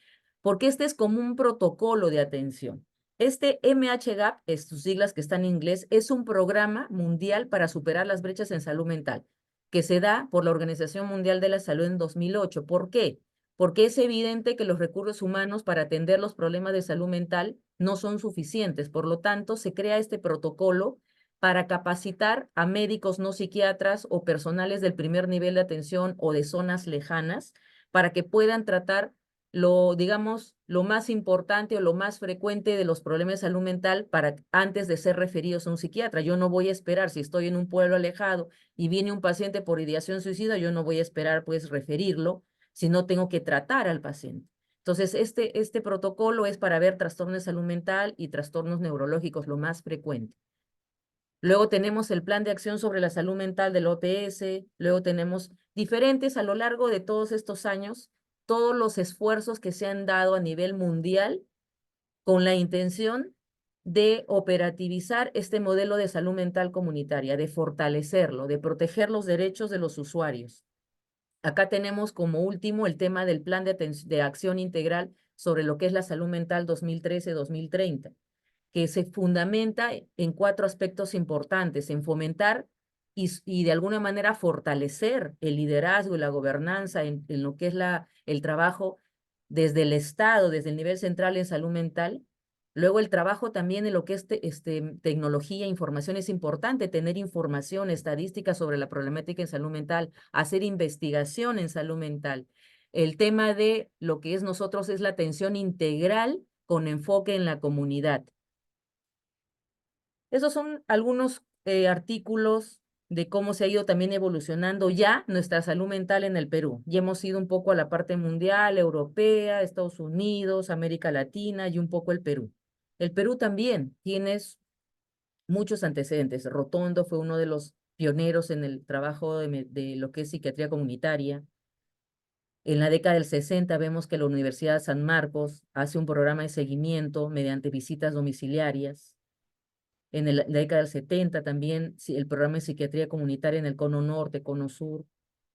A: Porque este es como un protocolo de atención. Este MHGAP, sus siglas que están en inglés, es un programa mundial para superar las brechas en salud mental, que se da por la Organización Mundial de la Salud en 2008. ¿Por qué? Porque es evidente que los recursos humanos para atender los problemas de salud mental no son suficientes. Por lo tanto, se crea este protocolo para capacitar a médicos no psiquiatras o personales del primer nivel de atención o de zonas lejanas para que puedan tratar digamos, lo más importante o lo más frecuente de los problemas de salud mental antes de ser referidos a un psiquiatra. Yo no voy a esperar, si estoy en un pueblo alejado y viene un paciente por ideación suicida, yo no voy a esperar pues referirlo, sino tengo que tratar al paciente. Entonces, este protocolo es para ver trastornos de salud mental y trastornos neurológicos, lo más frecuente. Luego tenemos el plan de acción sobre la salud mental del OPS, luego tenemos diferentes a lo largo de todos estos años, todos los esfuerzos que se han dado a nivel mundial con la intención de operativizar este modelo de salud mental comunitaria, de fortalecerlo, de proteger los derechos de los usuarios. Acá tenemos como último el tema del plan de acción integral sobre lo que es la salud mental 2013-2030, que se fundamenta en 4 aspectos importantes, en fomentar y de alguna manera fortalecer el liderazgo y la gobernanza en lo que es el trabajo desde el Estado, desde el nivel central en salud mental. Luego el trabajo también en lo que es tecnología, información, es importante tener información, estadística sobre la problemática en salud mental, hacer investigación en salud mental. El tema de lo que es nosotros es la atención integral con enfoque en la comunidad. Esos son algunos artículos de cómo se ha ido también evolucionando ya nuestra salud mental en el Perú. Ya hemos ido un poco a la parte mundial, europea, Estados Unidos, América Latina y un poco el Perú. El Perú también tiene muchos antecedentes. Rotondo fue uno de los pioneros en el trabajo de lo que es psiquiatría comunitaria. En la década del 60 vemos que la Universidad de San Marcos hace un programa de seguimiento mediante visitas domiciliarias. En la década del 70 también el programa de psiquiatría comunitaria en el Cono Norte, Cono Sur,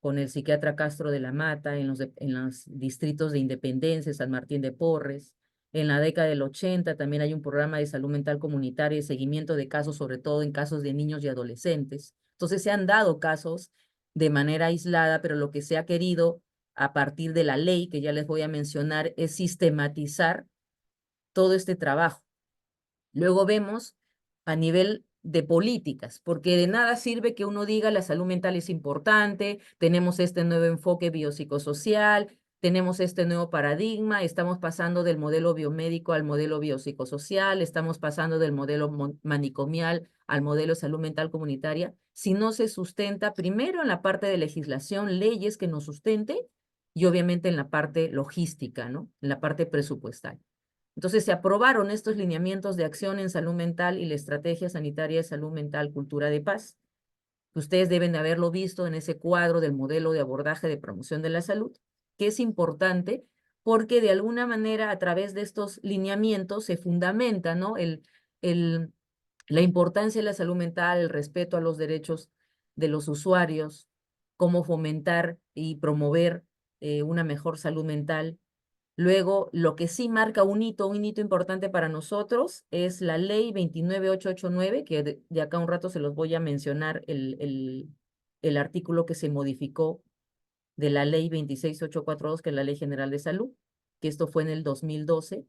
A: con el psiquiatra Castro de la Mata, en los distritos de Independencia, San Martín de Porres. En la década del 80 también hay un programa de salud mental comunitaria y seguimiento de casos, sobre todo en casos de niños y adolescentes. Entonces se han dado casos de manera aislada, pero lo que se ha querido a partir de la ley, que ya les voy a mencionar, es sistematizar todo este trabajo. Luego vemos a nivel de políticas, porque de nada sirve que uno diga la salud mental es importante, tenemos este nuevo enfoque biopsicosocial, tenemos este nuevo paradigma, estamos pasando del modelo biomédico al modelo biopsicosocial, estamos pasando del modelo manicomial al modelo de salud mental comunitaria, si no se sustenta primero en la parte de legislación, leyes que nos sustenten, y obviamente en la parte logística, ¿no? En la parte presupuestal. Entonces se aprobaron estos lineamientos de acción en salud mental y la estrategia sanitaria de salud mental, cultura de paz. Ustedes deben de haberlo visto en ese cuadro del modelo de abordaje de promoción de la salud, que es importante porque de alguna manera a través de estos lineamientos se fundamenta, ¿no? La importancia de la salud mental, el respeto a los derechos de los usuarios, cómo fomentar y promover una mejor salud mental. Luego, lo que sí marca un hito importante para nosotros es la ley 29889, que de acá a un rato se los voy a mencionar el artículo que se modificó de la ley 26842, que es la Ley General de Salud, que esto fue en el 2012,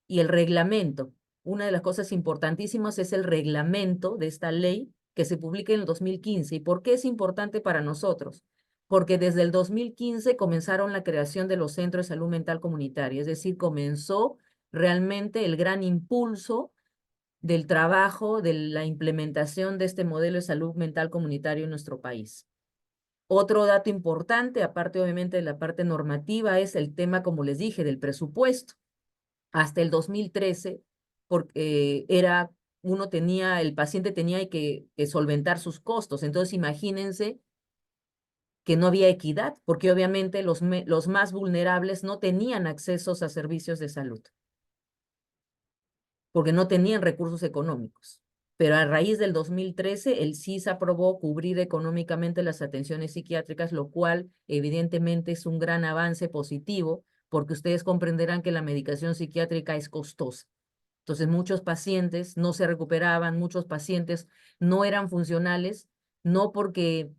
A: y el reglamento. Una de las cosas importantísimas es el reglamento de esta ley que se publica en el 2015. ¿Y por qué es importante para nosotros? Porque desde el 2015 comenzaron la creación de los centros de salud mental comunitaria, es decir, comenzó realmente el gran impulso del trabajo, de la implementación de este modelo de salud mental comunitario en nuestro país. Otro dato importante, aparte obviamente de la parte normativa, es el tema, como les dije, del presupuesto. Hasta el 2013, porque el paciente tenía que solventar sus costos. Entonces, imagínense que no había equidad, porque obviamente los más vulnerables no tenían accesos a servicios de salud, porque no tenían recursos económicos. Pero a raíz del 2013, el SIS aprobó cubrir económicamente las atenciones psiquiátricas, lo cual evidentemente es un gran avance positivo, porque ustedes comprenderán que la medicación psiquiátrica es costosa. Entonces, muchos pacientes no se recuperaban, muchos pacientes no eran funcionales, no porque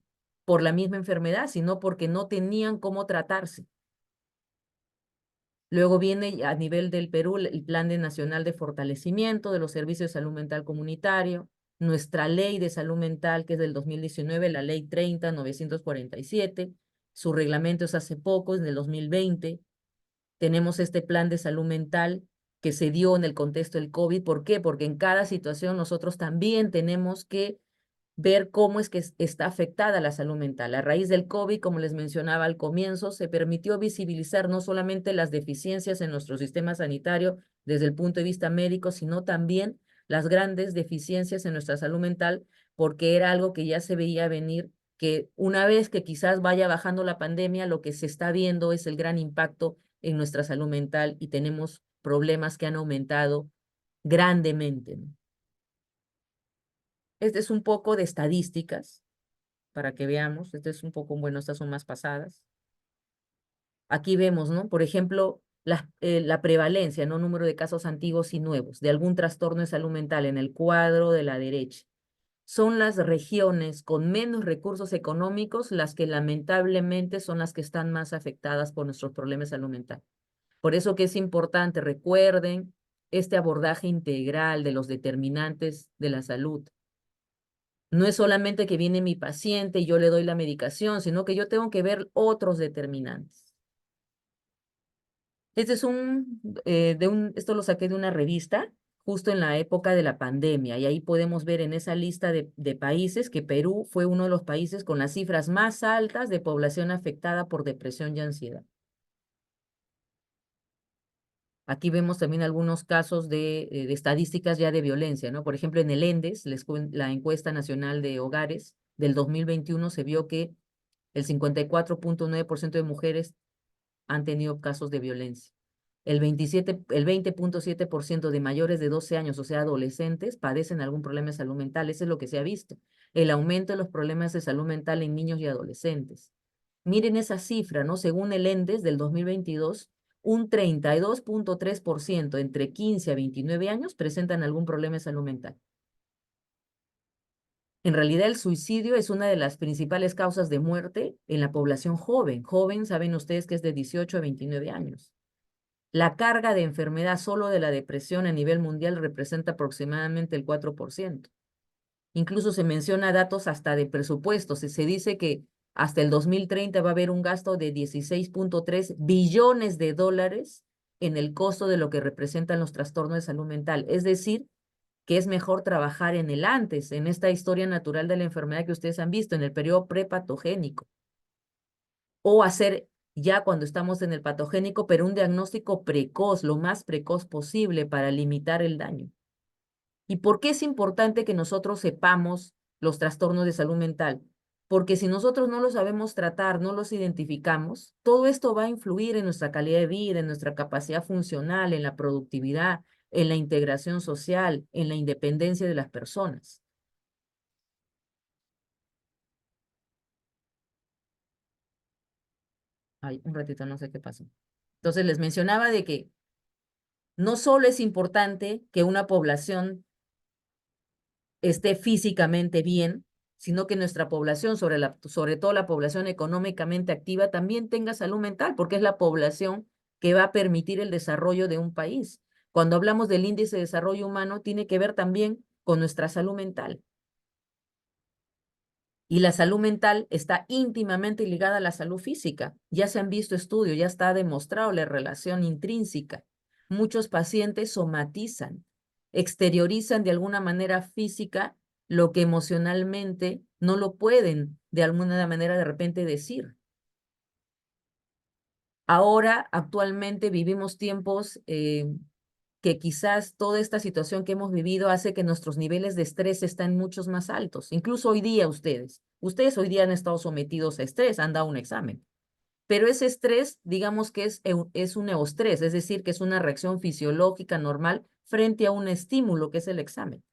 A: por la misma enfermedad, sino porque no tenían cómo tratarse. Luego viene a nivel del Perú el Plan Nacional de Fortalecimiento de los Servicios de Salud Mental Comunitario, nuestra ley de salud mental, que es del 2019, la ley 30.947, su reglamento es hace poco, es del 2020. Tenemos este plan de salud mental que se dio en el contexto del COVID. ¿Por qué? Porque en cada situación nosotros también tenemos que ver cómo es que está afectada la salud mental. A raíz del COVID, como les mencionaba al comienzo, se permitió visibilizar no solamente las deficiencias en nuestro sistema sanitario desde el punto de vista médico, sino también las grandes deficiencias en nuestra salud mental, porque era algo que ya se veía venir, que una vez que quizás vaya bajando la pandemia, lo que se está viendo es el gran impacto en nuestra salud mental y tenemos problemas que han aumentado grandemente, ¿no? Este es un poco de estadísticas para que veamos. Este es un poco, bueno, estas son más pasadas. Aquí vemos, ¿no? Por ejemplo, la prevalencia, ¿no? Número de casos antiguos y nuevos de algún trastorno de salud mental en el cuadro de la derecha. Son las regiones con menos recursos económicos las que lamentablemente son las que están más afectadas por nuestros problemas de salud mental. Por eso que es importante, recuerden, este abordaje integral de los determinantes de la salud. No es solamente que viene mi paciente y yo le doy la medicación, sino que yo tengo que ver otros determinantes. Este es esto lo saqué de una revista justo en la época de la pandemia, y ahí podemos ver en esa lista de países que Perú fue uno de los países con las cifras más altas de población afectada por depresión y ansiedad. Aquí vemos también algunos casos de estadísticas ya de violencia, ¿no? Por ejemplo, en el ENDES, la Encuesta Nacional de Hogares del 2021, se vio que el 54.9% de mujeres han tenido casos de violencia. El 20.7% de mayores de 12 años, o sea, adolescentes, padecen algún problema de salud mental. Eso es lo que se ha visto. El aumento de los problemas de salud mental en niños y adolescentes. Miren esa cifra, ¿no? Según el ENDES del 2022, un 32.3% entre 15 a 29 años presentan algún problema de salud mental. En realidad, el suicidio es una de las principales causas de muerte en la población joven. Joven, saben ustedes que es de 18 a 29 años. La carga de enfermedad solo de la depresión a nivel mundial representa aproximadamente el 4%. Incluso se menciona datos hasta de presupuestos. Se dice que hasta el 2030 va a haber un gasto de 16.3 billones de dólares en el costo de lo que representan los trastornos de salud mental. Es decir, que es mejor trabajar en el antes, en esta historia natural de la enfermedad que ustedes han visto, en el periodo prepatogénico. O hacer ya cuando estamos en el patogénico, pero un diagnóstico precoz, lo más precoz posible para limitar el daño. ¿Y por qué es importante que nosotros sepamos los trastornos de salud mental? Porque si nosotros no los sabemos tratar, no los identificamos, todo esto va a influir en nuestra calidad de vida, en nuestra capacidad funcional, en la productividad, en la integración social, en la independencia de las personas. Ay, un ratito, no sé qué pasó. Entonces les mencionaba de que no solo es importante que una población esté físicamente bien, sino que nuestra población, sobre todo la población económicamente activa, también tenga salud mental, porque es la población que va a permitir el desarrollo de un país. Cuando hablamos del índice de desarrollo humano, tiene que ver también con nuestra salud mental. Y la salud mental está íntimamente ligada a la salud física. Ya se han visto estudios, ya está demostrado la relación intrínseca. Muchos pacientes somatizan, exteriorizan de alguna manera física lo que emocionalmente no lo pueden de alguna manera de repente decir. Ahora, actualmente, vivimos tiempos que que quizás toda esta situación que hemos vivido hace que nuestros niveles de estrés estén muchos más altos. Incluso hoy día ustedes hoy día han estado sometidos a estrés, han dado un examen. Pero ese estrés, digamos que es un eustrés, es decir, que es una reacción fisiológica normal frente a un estímulo que es el examen.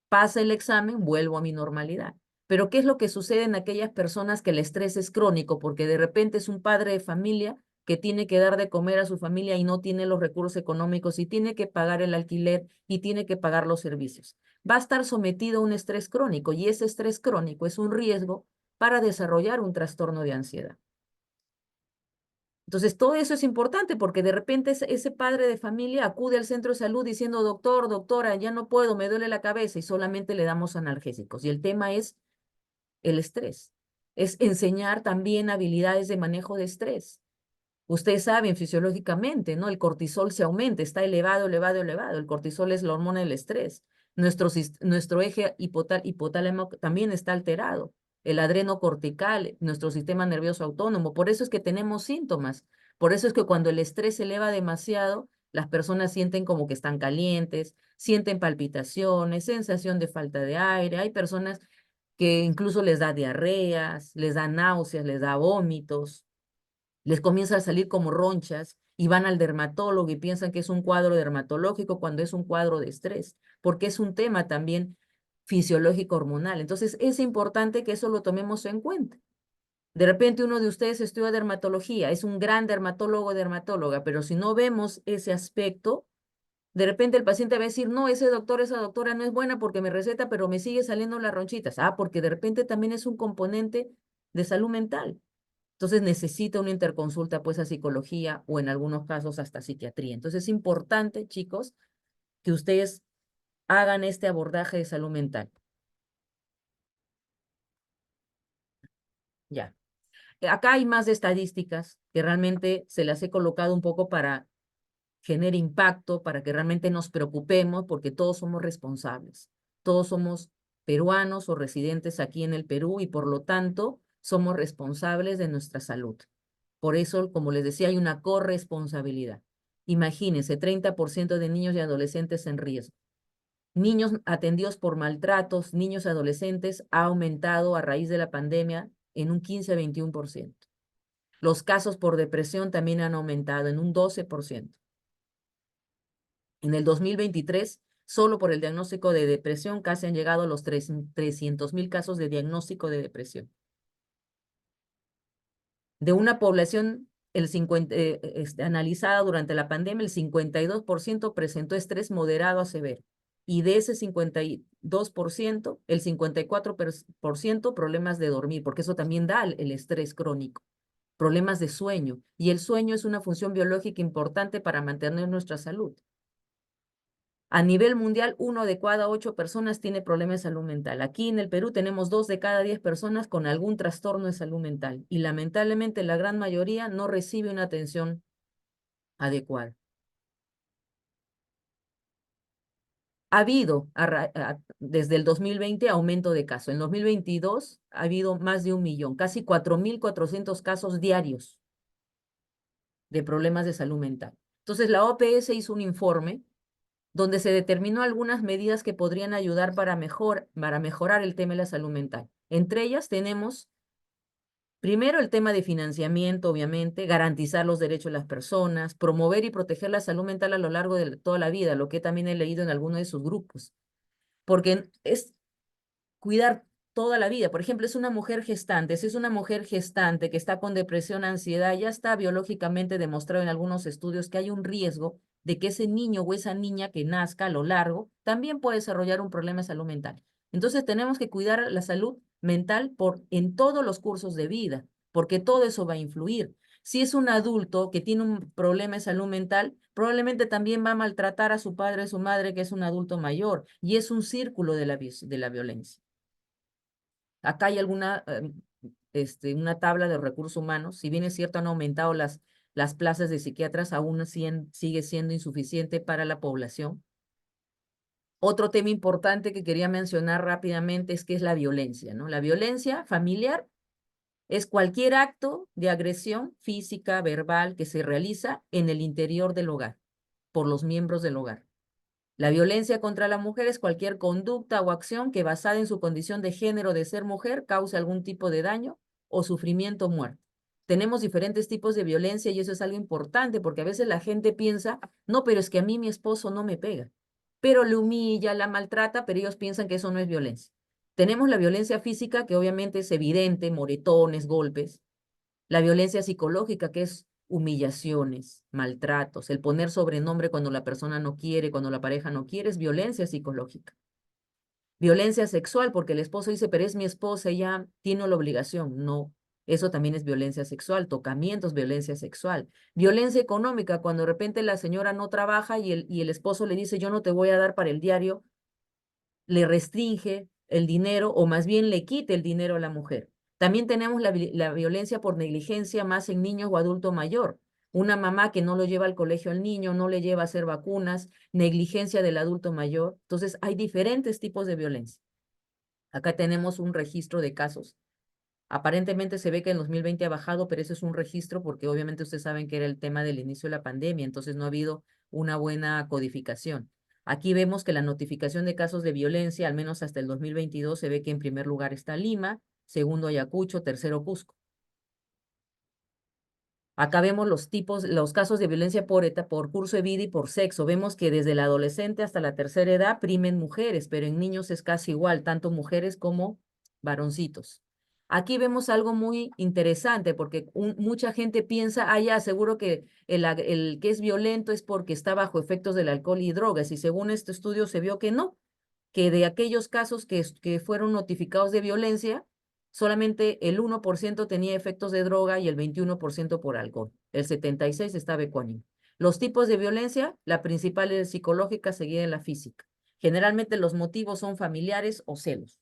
A: Pasa el examen, vuelvo a mi normalidad. Pero ¿qué es lo que sucede en aquellas personas que el estrés es crónico? Porque de repente es un padre de familia que tiene que dar de comer a su familia y no tiene los recursos económicos y tiene que pagar el alquiler y tiene que pagar los servicios. Va a estar sometido a un estrés crónico y ese estrés crónico es un riesgo para desarrollar un trastorno de ansiedad. Entonces, todo eso es importante porque de repente ese padre de familia acude al centro de salud diciendo, doctor, doctora, ya no puedo, me duele la cabeza y solamente le damos analgésicos. Y el tema es el estrés. Es enseñar también habilidades de manejo de estrés. Ustedes saben fisiológicamente, ¿no? El cortisol se aumenta, está elevado, elevado, elevado. El cortisol es la hormona del estrés. Nuestro eje hipotálamo también está alterado. El adrenocortical, nuestro sistema nervioso autónomo. Por eso es que tenemos síntomas. Por eso es que cuando el estrés se eleva demasiado, las personas sienten como que están calientes, sienten palpitaciones, sensación de falta de aire. Hay personas que incluso les da diarreas, les da náuseas, les da vómitos, les comienza a salir como ronchas y van al dermatólogo y piensan que es un cuadro dermatológico cuando es un cuadro de estrés, porque es un tema también fisiológico hormonal. Entonces es importante que eso lo tomemos en cuenta. De repente uno de ustedes estudia dermatología, es un gran dermatólogo o dermatóloga, pero si no vemos ese aspecto, de repente el paciente va a decir, no, ese doctor, esa doctora no es buena porque me receta, pero me sigue saliendo las ronchitas. Ah, porque de repente también es un componente de salud mental. Entonces necesita una interconsulta pues a psicología o en algunos casos hasta psiquiatría. Entonces es importante, chicos, que ustedes hagan este abordaje de salud mental. Ya. Acá hay más de estadísticas que realmente se las he colocado un poco para generar impacto, para que realmente nos preocupemos, porque todos somos responsables. Todos somos peruanos o residentes aquí en el Perú y por lo tanto somos responsables de nuestra salud. Por eso, como les decía, hay una corresponsabilidad. Imagínense, 30% de niños y adolescentes en riesgo. Niños atendidos por maltratos, niños y adolescentes, ha aumentado a raíz de la pandemia en un 15-21%. Los casos por depresión también han aumentado en un 12%. En el 2023, solo por el diagnóstico de depresión, casi han llegado a los 300,000 casos de diagnóstico de depresión. De una población analizada durante la pandemia, el 52% presentó estrés moderado a severo. Y de ese 52%, el 54% problemas de dormir, porque eso también da el estrés crónico. Problemas de sueño. Y el sueño es una función biológica importante para mantener nuestra salud. A nivel mundial, 1 de cada 8 personas tiene problemas de salud mental. Aquí en el Perú tenemos 2 de cada 10 personas con algún trastorno de salud mental. Y lamentablemente la gran mayoría no recibe una atención adecuada. Ha habido, desde el 2020, aumento de casos. En 2022 ha habido más de 1 millón, casi 4,400 casos diarios de problemas de salud mental. Entonces la OPS hizo un informe donde se determinó algunas medidas que podrían ayudar para mejorar el tema de la salud mental. Entre ellas tenemos, primero, el tema de financiamiento, obviamente, garantizar los derechos de las personas, promover y proteger la salud mental a lo largo de toda la vida, lo que también he leído en algunos de sus grupos, porque es cuidar toda la vida. Por ejemplo, es una mujer gestante, si es una mujer gestante que está con depresión, ansiedad, ya está biológicamente demostrado en algunos estudios que hay un riesgo de que ese niño o esa niña que nazca a lo largo también puede desarrollar un problema de salud mental. Entonces tenemos que cuidar la salud mental en todos los cursos de vida, porque todo eso va a influir. Si es un adulto que tiene un problema de salud mental, probablemente también va a maltratar a su padre o su madre, que es un adulto mayor, y es un círculo de la violencia. Acá hay una tabla de recursos humanos. Si bien es cierto, han aumentado las plazas de psiquiatras, aún sigue siendo insuficiente para la población. Otro tema importante que quería mencionar rápidamente es que es la violencia, ¿no? La violencia familiar es cualquier acto de agresión física, verbal, que se realiza en el interior del hogar, por los miembros del hogar. La violencia contra la mujer es cualquier conducta o acción que basada en su condición de género de ser mujer cause algún tipo de daño o sufrimiento o muerte. Tenemos diferentes tipos de violencia y eso es algo importante porque a veces la gente piensa, no, pero es que a mí mi esposo no me pega, pero le humilla, la maltrata, pero ellos piensan que eso no es violencia. Tenemos la violencia física, que obviamente es evidente, moretones, golpes. La violencia psicológica, que es humillaciones, maltratos, el poner sobrenombre cuando la persona no quiere, cuando la pareja no quiere, es violencia psicológica. Violencia sexual, porque el esposo dice, pero es mi esposa, ella tiene la obligación. No, eso también es violencia sexual. Tocamientos, violencia sexual. Violencia económica, cuando de repente la señora no trabaja y el esposo le dice, yo no te voy a dar para el diario, le restringe el dinero o más bien le quite el dinero a la mujer. También tenemos la violencia por negligencia más en niños o adulto mayor. Una mamá que no lo lleva al colegio al niño, no le lleva a hacer vacunas, negligencia del adulto mayor. Entonces, hay diferentes tipos de violencia. Acá tenemos un registro de casos. Aparentemente se ve que en 2020 ha bajado, pero ese es un registro porque obviamente ustedes saben que era el tema del inicio de la pandemia, entonces no ha habido una buena codificación. Aquí vemos que la notificación de casos de violencia, al menos hasta el 2022, se ve que en primer lugar está Lima, segundo Ayacucho, tercero Cusco. Acá vemos los tipos, los casos de violencia por curso de vida y por sexo. Vemos que desde la adolescente hasta la tercera edad primen mujeres, pero en niños es casi igual, tanto mujeres como varoncitos. Aquí vemos algo muy interesante porque mucha gente piensa, ah, ya, seguro que el que es violento es porque está bajo efectos del alcohol y drogas. Y según este estudio se vio que no, que de aquellos casos que fueron notificados de violencia, solamente el 1% tenía efectos de droga y el 21% por alcohol. El 76% estaba ecuánime. Los tipos de violencia, la principal es psicológica, seguida en la física. Generalmente los motivos son familiares o celos.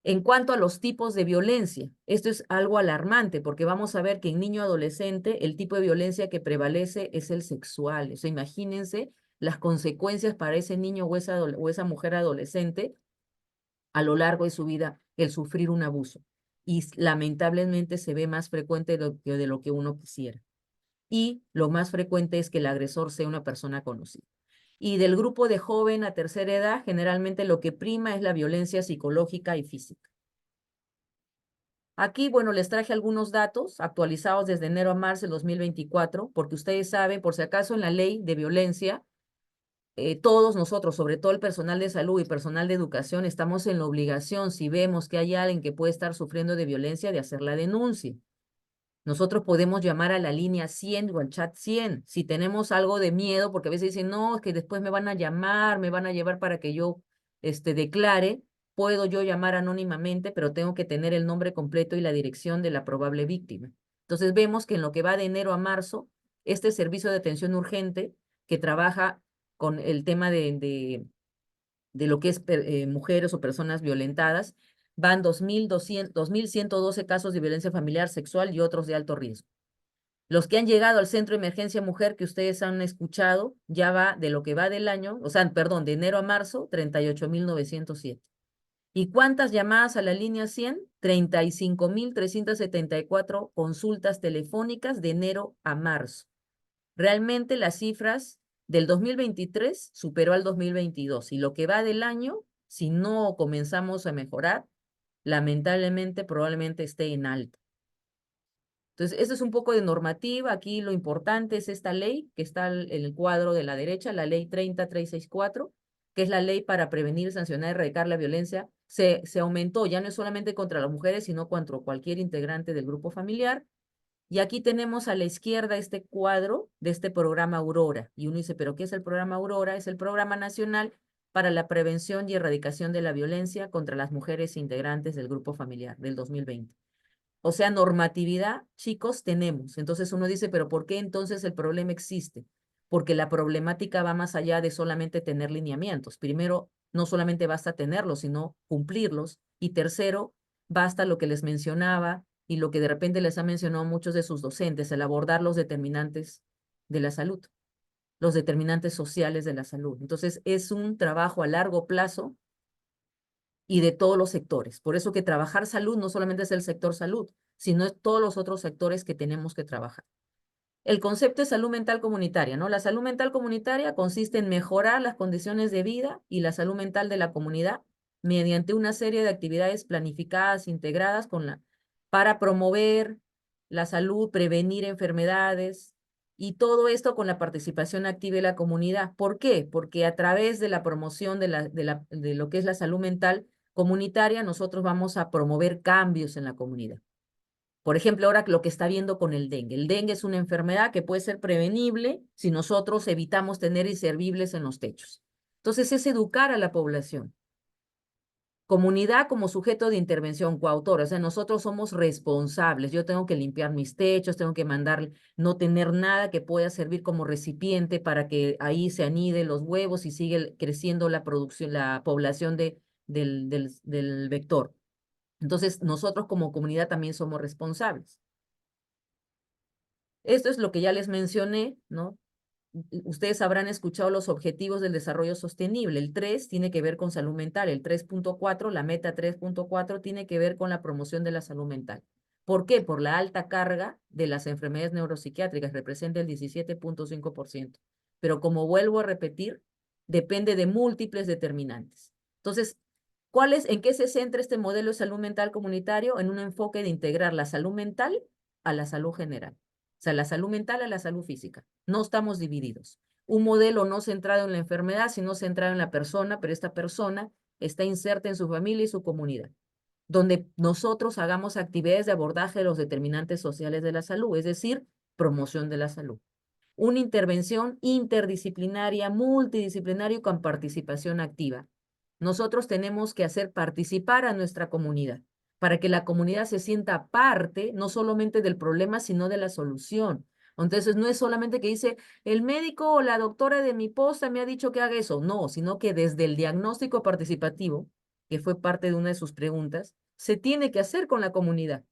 A: En cuanto a los tipos de violencia, esto es algo alarmante porque vamos a ver que en niño adolescente el tipo de violencia que prevalece es el sexual. O sea, imagínense las consecuencias para ese niño o esa mujer adolescente a lo largo de su vida el sufrir un abuso. Y lamentablemente se ve más frecuente de lo que uno quisiera. Y lo más frecuente es que el agresor sea una persona conocida. Y del grupo de joven a tercera edad, generalmente lo que prima es la violencia psicológica y física. Aquí, bueno, les traje algunos datos actualizados desde enero a marzo del 2024, porque ustedes saben, por si acaso en la ley de violencia, todos nosotros, sobre todo el personal de salud y personal de educación, estamos en la obligación, si vemos que hay alguien que puede estar sufriendo de violencia, de hacer la denuncia. Nosotros podemos llamar a la línea 100 o al chat 100. Si tenemos algo de miedo, porque a veces dicen, no, es que después me van a llamar, me van a llevar para que yo declare, puedo yo llamar anónimamente, pero tengo que tener el nombre completo y la dirección de la probable víctima. Entonces vemos que en lo que va de enero a marzo, este servicio de atención urgente que trabaja con el tema de lo que es mujeres o personas violentadas, van 2.112 casos de violencia familiar, sexual y otros de alto riesgo. Los que han llegado al Centro de Emergencia Mujer que ustedes han escuchado, ya va de lo que va del año, o sea, perdón, de enero a marzo, 38.907. ¿Y cuántas llamadas a la línea 100? 35.374 consultas telefónicas de enero a marzo. Realmente las cifras del 2023 superó al 2022 y lo que va del año, si no comenzamos a mejorar, lamentablemente probablemente esté en alto. Entonces, esto es un poco de normativa. Aquí lo importante es esta ley que está en el cuadro de la derecha, la ley 30364, que es la ley para prevenir, sancionar y erradicar la violencia. Se aumentó, ya no es solamente contra las mujeres, sino contra cualquier integrante del grupo familiar. Y aquí tenemos a la izquierda este cuadro de este programa Aurora. Y uno dice, ¿pero qué es el programa Aurora? Es el programa nacional para la prevención y erradicación de la violencia contra las mujeres integrantes del grupo familiar del 2020. O sea, normatividad, chicos, tenemos. Entonces uno dice, ¿pero por qué entonces el problema existe? Porque la problemática va más allá de solamente tener lineamientos. Primero, no solamente basta tenerlos, sino cumplirlos. Y tercero, basta lo que les mencionaba y lo que de repente les ha mencionado muchos de sus docentes, el abordar los determinantes de la salud, los determinantes sociales de la salud. Entonces, es un trabajo a largo plazo y de todos los sectores. Por eso que trabajar salud no solamente es el sector salud, sino todos los otros sectores que tenemos que trabajar. el concepto de salud mental comunitaria, ¿no? La salud mental comunitaria consiste en mejorar las condiciones de vida y la salud mental de la comunidad mediante una serie de actividades planificadas, integradas para promover la salud, prevenir enfermedades, y todo esto con la participación activa de la comunidad. ¿Por qué? Porque a través de la promoción de lo que es la salud mental comunitaria, nosotros vamos a promover cambios en la comunidad. Por ejemplo, ahora lo que está viendo con el dengue. El dengue es una enfermedad que puede ser prevenible si nosotros evitamos tener inservibles en los techos. Entonces, es educar a la población. Comunidad como sujeto de intervención, coautor, o sea, nosotros somos responsables. Yo tengo que limpiar mis techos, tengo que no tener nada que pueda servir como recipiente para que ahí se aniden los huevos y sigue creciendo la población del vector. Entonces, nosotros como comunidad también somos responsables. Esto es lo que ya les mencioné, ¿no? Ustedes habrán escuchado los objetivos del desarrollo sostenible. El 3 tiene que ver con salud mental. El 3.4, la meta 3.4, tiene que ver con la promoción de la salud mental. ¿Por qué? Por la alta carga de las enfermedades neuropsiquiátricas, representa el 17.5%. Pero como vuelvo a repetir, depende de múltiples determinantes. Entonces, ¿en qué se centra este modelo de salud mental comunitario? En un enfoque de integrar la salud mental a la salud general. O sea, la salud mental a la salud física. No estamos divididos. Un modelo no centrado en la enfermedad, sino centrado en la persona, pero esta persona está inserta en su familia y su comunidad, donde nosotros hagamos actividades de abordaje de los determinantes sociales de la salud, es decir, promoción de la salud. Una intervención interdisciplinaria, multidisciplinaria y con participación activa. Nosotros tenemos que hacer participar a nuestra comunidad, para que la comunidad se sienta parte, no solamente del problema, sino de la solución. Entonces, no es solamente que dice, el médico o la doctora de mi posta me ha dicho que haga eso. No, sino que desde el diagnóstico participativo, que fue parte de una de sus preguntas, se tiene que hacer con la comunidad.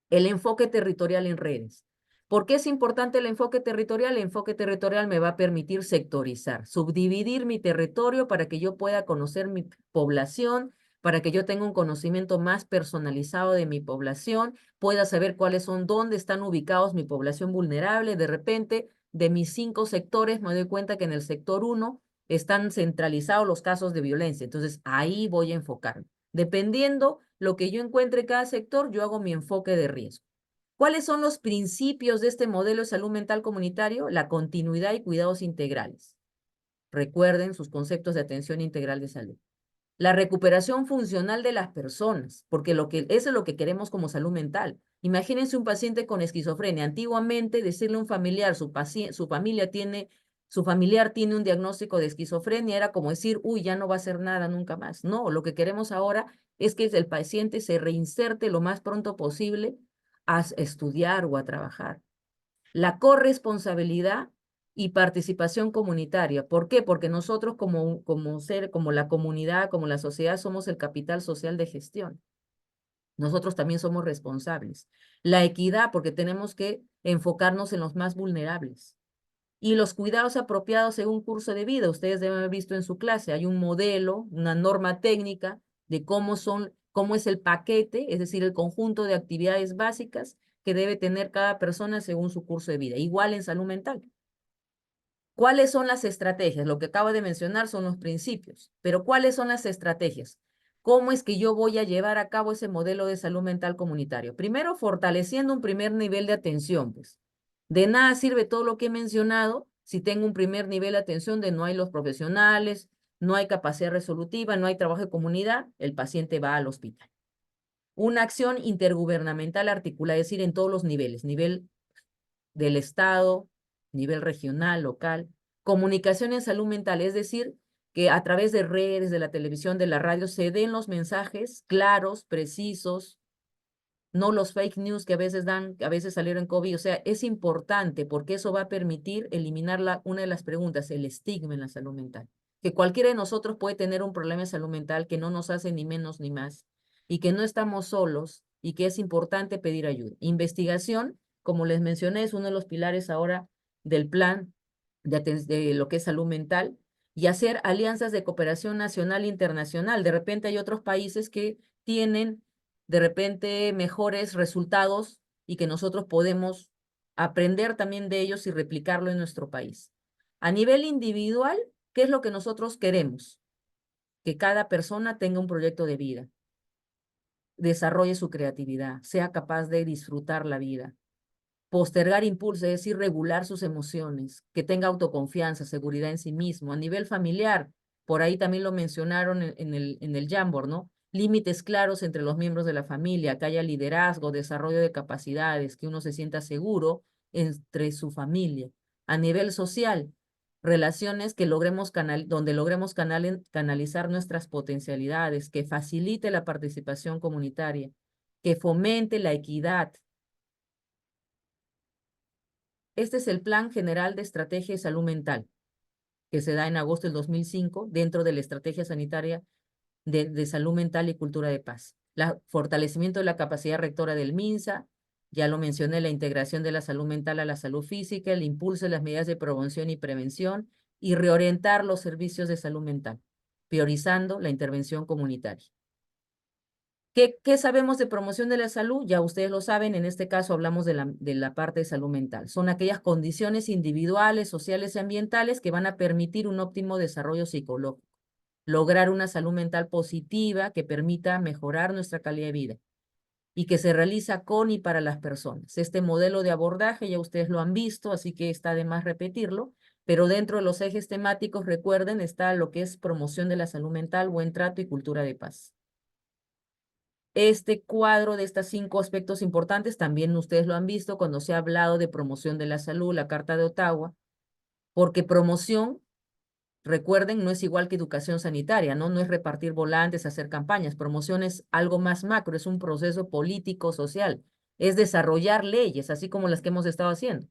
A: El enfoque territorial en redes. ¿Por qué es importante el enfoque territorial? El enfoque territorial me va a permitir sectorizar, subdividir mi territorio para que yo pueda conocer mi población, para que yo tenga un conocimiento más personalizado de mi población, pueda saber dónde están ubicados mi población vulnerable. De repente, de mis 5 sectores, me doy cuenta que en el sector 1 están centralizados los casos de violencia. Entonces, ahí voy a enfocarme. Dependiendo lo que yo encuentre en cada sector, yo hago mi enfoque de riesgo. ¿Cuáles son los principios de este modelo de salud mental comunitario? La continuidad y cuidados integrales. Recuerden sus conceptos de atención integral de salud. La recuperación funcional de las personas, porque eso es lo que queremos como salud mental. Imagínense un paciente con esquizofrenia. Antiguamente, decirle a un familiar, su familiar tiene un diagnóstico de esquizofrenia, era como decir, uy, ya no va a hacer nada nunca más. No, lo que queremos ahora es que el paciente se reinserte lo más pronto posible a estudiar o a trabajar. La corresponsabilidad y participación comunitaria. ¿Por qué? Porque nosotros como la comunidad, como la sociedad, somos el capital social de gestión. Nosotros también somos responsables. La equidad, porque tenemos que enfocarnos en los más vulnerables. Y los cuidados apropiados en un curso de vida. Ustedes deben haber visto en su clase, hay un modelo, una norma técnica de cómo es el paquete, es decir, el conjunto de actividades básicas que debe tener cada persona según su curso de vida. Igual en salud mental. ¿Cuáles son las estrategias? Lo que acabo de mencionar son los principios, pero ¿cuáles son las estrategias? ¿Cómo es que yo voy a llevar a cabo ese modelo de salud mental comunitario? Primero, fortaleciendo un primer nivel de atención, pues. De nada sirve todo lo que he mencionado si tengo un primer nivel de atención de no hay los profesionales, no hay capacidad resolutiva, no hay trabajo de comunidad, el paciente va al hospital. Una acción intergubernamental articulada, es decir, en todos los niveles, nivel del Estado, nivel regional, local. Comunicación en salud mental, es decir, que a través de redes, de la televisión, de la radio, se den los mensajes claros, precisos, no los fake news que a veces salieron COVID. O sea, es importante porque eso va a permitir eliminar una de las preguntas, el estigma en la salud mental. Que cualquiera de nosotros puede tener un problema de salud mental que no nos hace ni menos ni más y que no estamos solos y que es importante pedir ayuda. Investigación, como les mencioné, es uno de los pilares ahora del plan de lo que es salud mental, y hacer alianzas de cooperación nacional e internacional. De repente hay otros países que tienen de repente mejores resultados y que nosotros podemos aprender también de ellos y replicarlo en nuestro país. A nivel individual, ¿qué es lo que nosotros queremos? Que cada persona tenga un proyecto de vida, desarrolle su creatividad, sea capaz de disfrutar la vida, postergar impulsos, es decir, regular sus emociones, que tenga autoconfianza, seguridad en sí mismo. A nivel familiar, por ahí también lo mencionaron en el Jamboard, ¿no? Límites claros entre los miembros de la familia, que haya liderazgo, desarrollo de capacidades, que uno se sienta seguro entre su familia. A nivel social, relaciones que logremos donde logremos canalizar nuestras potencialidades, que facilite la participación comunitaria, que fomente la equidad. Este es el Plan General de Estrategia de Salud Mental, que se da en agosto del 2005 dentro de la Estrategia Sanitaria de Salud Mental y Cultura de Paz. Fortalecimiento de la capacidad rectora del MINSA, ya lo mencioné, la integración de la salud mental a la salud física, el impulso de las medidas de promoción y prevención y reorientar los servicios de salud mental, priorizando la intervención comunitaria. ¿Qué sabemos de promoción de la salud? Ya ustedes lo saben, en este caso hablamos de la parte de salud mental. Son aquellas condiciones individuales, sociales y ambientales que van a permitir un óptimo desarrollo psicológico, lograr una salud mental positiva que permita mejorar nuestra calidad de vida y que se realiza con y para las personas. Este modelo de abordaje ya ustedes lo han visto, así que está de más repetirlo, pero dentro de los ejes temáticos, recuerden, está lo que es promoción de la salud mental, buen trato y cultura de paz. Este cuadro de estos 5 aspectos importantes también ustedes lo han visto cuando se ha hablado de promoción de la salud, la Carta de Ottawa, porque promoción, recuerden, no es igual que educación sanitaria, ¿no? No es repartir volantes, hacer campañas. Promoción es algo más macro, es un proceso político, social. Es desarrollar leyes, así como las que hemos estado haciendo.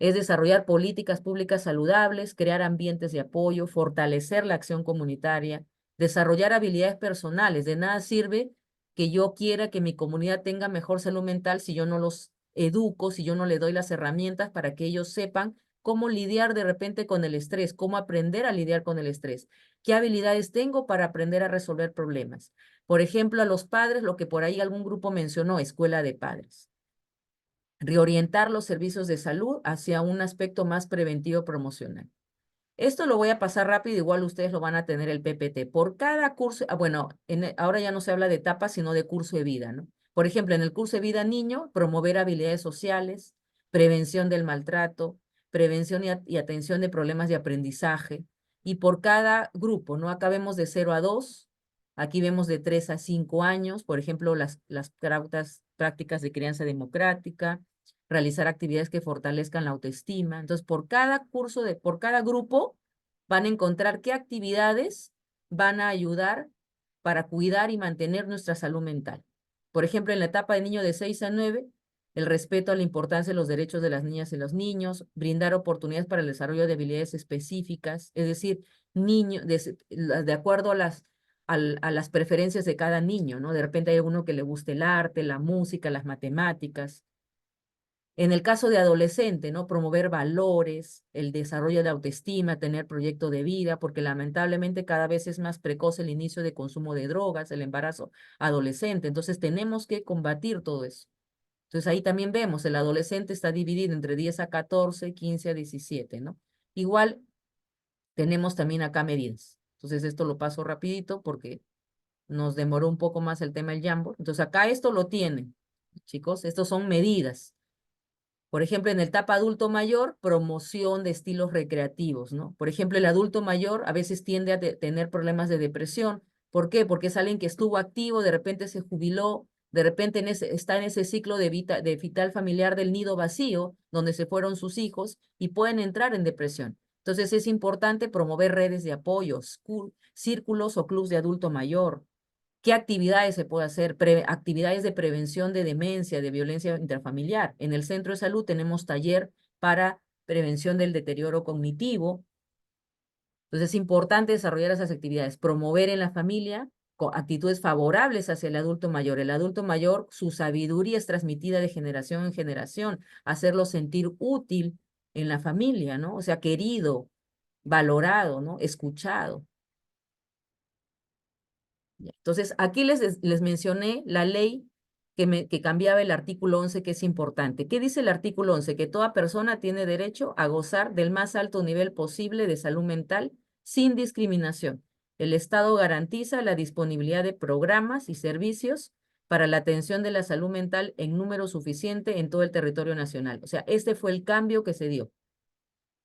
A: Es desarrollar políticas públicas saludables, crear ambientes de apoyo, fortalecer la acción comunitaria, desarrollar habilidades personales. De nada sirve que yo quiera que mi comunidad tenga mejor salud mental si yo no los educo, si yo no le doy las herramientas para que ellos sepan cómo lidiar de repente con el estrés, cómo aprender a lidiar con el estrés, qué habilidades tengo para aprender a resolver problemas. Por ejemplo, a los padres, lo que por ahí algún grupo mencionó, escuela de padres. Reorientar los servicios de salud hacia un aspecto más preventivo promocional. Esto lo voy a pasar rápido, igual ustedes lo van a tener el PPT. Por cada curso, bueno, ahora ya no se habla de etapas, sino de curso de vida, ¿no? Por ejemplo, en el curso de vida niño, promover habilidades sociales, prevención del maltrato, prevención y atención de problemas de aprendizaje. Y por cada grupo, ¿no? Acá vemos de 0 a 2, aquí vemos de 3 a 5 años, por ejemplo, las prácticas de crianza democrática, realizar actividades que fortalezcan la autoestima. Entonces, por cada por cada grupo, van a encontrar qué actividades van a ayudar para cuidar y mantener nuestra salud mental. Por ejemplo, en la etapa de niño de 6 a 9, el respeto a la importancia de los derechos de las niñas y los niños, brindar oportunidades para el desarrollo de habilidades específicas, es decir, de acuerdo a las preferencias de cada niño, ¿no? De repente hay uno que le guste el arte, la música, las matemáticas. En el caso de adolescente, ¿no? Promover valores, el desarrollo de autoestima, tener proyecto de vida, porque lamentablemente cada vez es más precoz el inicio de consumo de drogas, el embarazo adolescente. Entonces tenemos que combatir todo eso. Entonces ahí también vemos, el adolescente está dividido entre 10 a 14, 15 a 17, ¿no? Igual tenemos también acá medidas. Entonces esto lo paso rapidito porque nos demoró un poco más el tema del Jamboard. Entonces acá esto lo tienen, chicos, estos son medidas. Por ejemplo, en el etapa adulto mayor, promoción de estilos recreativos, ¿no? Por ejemplo, el adulto mayor a veces tiende a tener problemas de depresión. ¿Por qué? Porque es alguien que estuvo activo, de repente se jubiló, de repente está en ese ciclo de vital familiar del nido vacío, donde se fueron sus hijos y pueden entrar en depresión. Entonces es importante promover redes de apoyo, círculos o clubs de adulto mayor. ¿Qué actividades se puede hacer? Actividades de prevención de demencia, de violencia intrafamiliar. En el centro de salud tenemos taller para prevención del deterioro cognitivo. Entonces es importante desarrollar esas actividades, promover en la familia actitudes favorables hacia el adulto mayor. El adulto mayor, su sabiduría es transmitida de generación en generación, hacerlo sentir útil en la familia, ¿no? O sea, querido, valorado, ¿no? Escuchado. Entonces, aquí les mencioné la ley que cambiaba el artículo 11, que es importante. ¿Qué dice el artículo 11? Que toda persona tiene derecho a gozar del más alto nivel posible de salud mental sin discriminación. El Estado garantiza la disponibilidad de programas y servicios para la atención de la salud mental en número suficiente en todo el territorio nacional. O sea, este fue el cambio que se dio.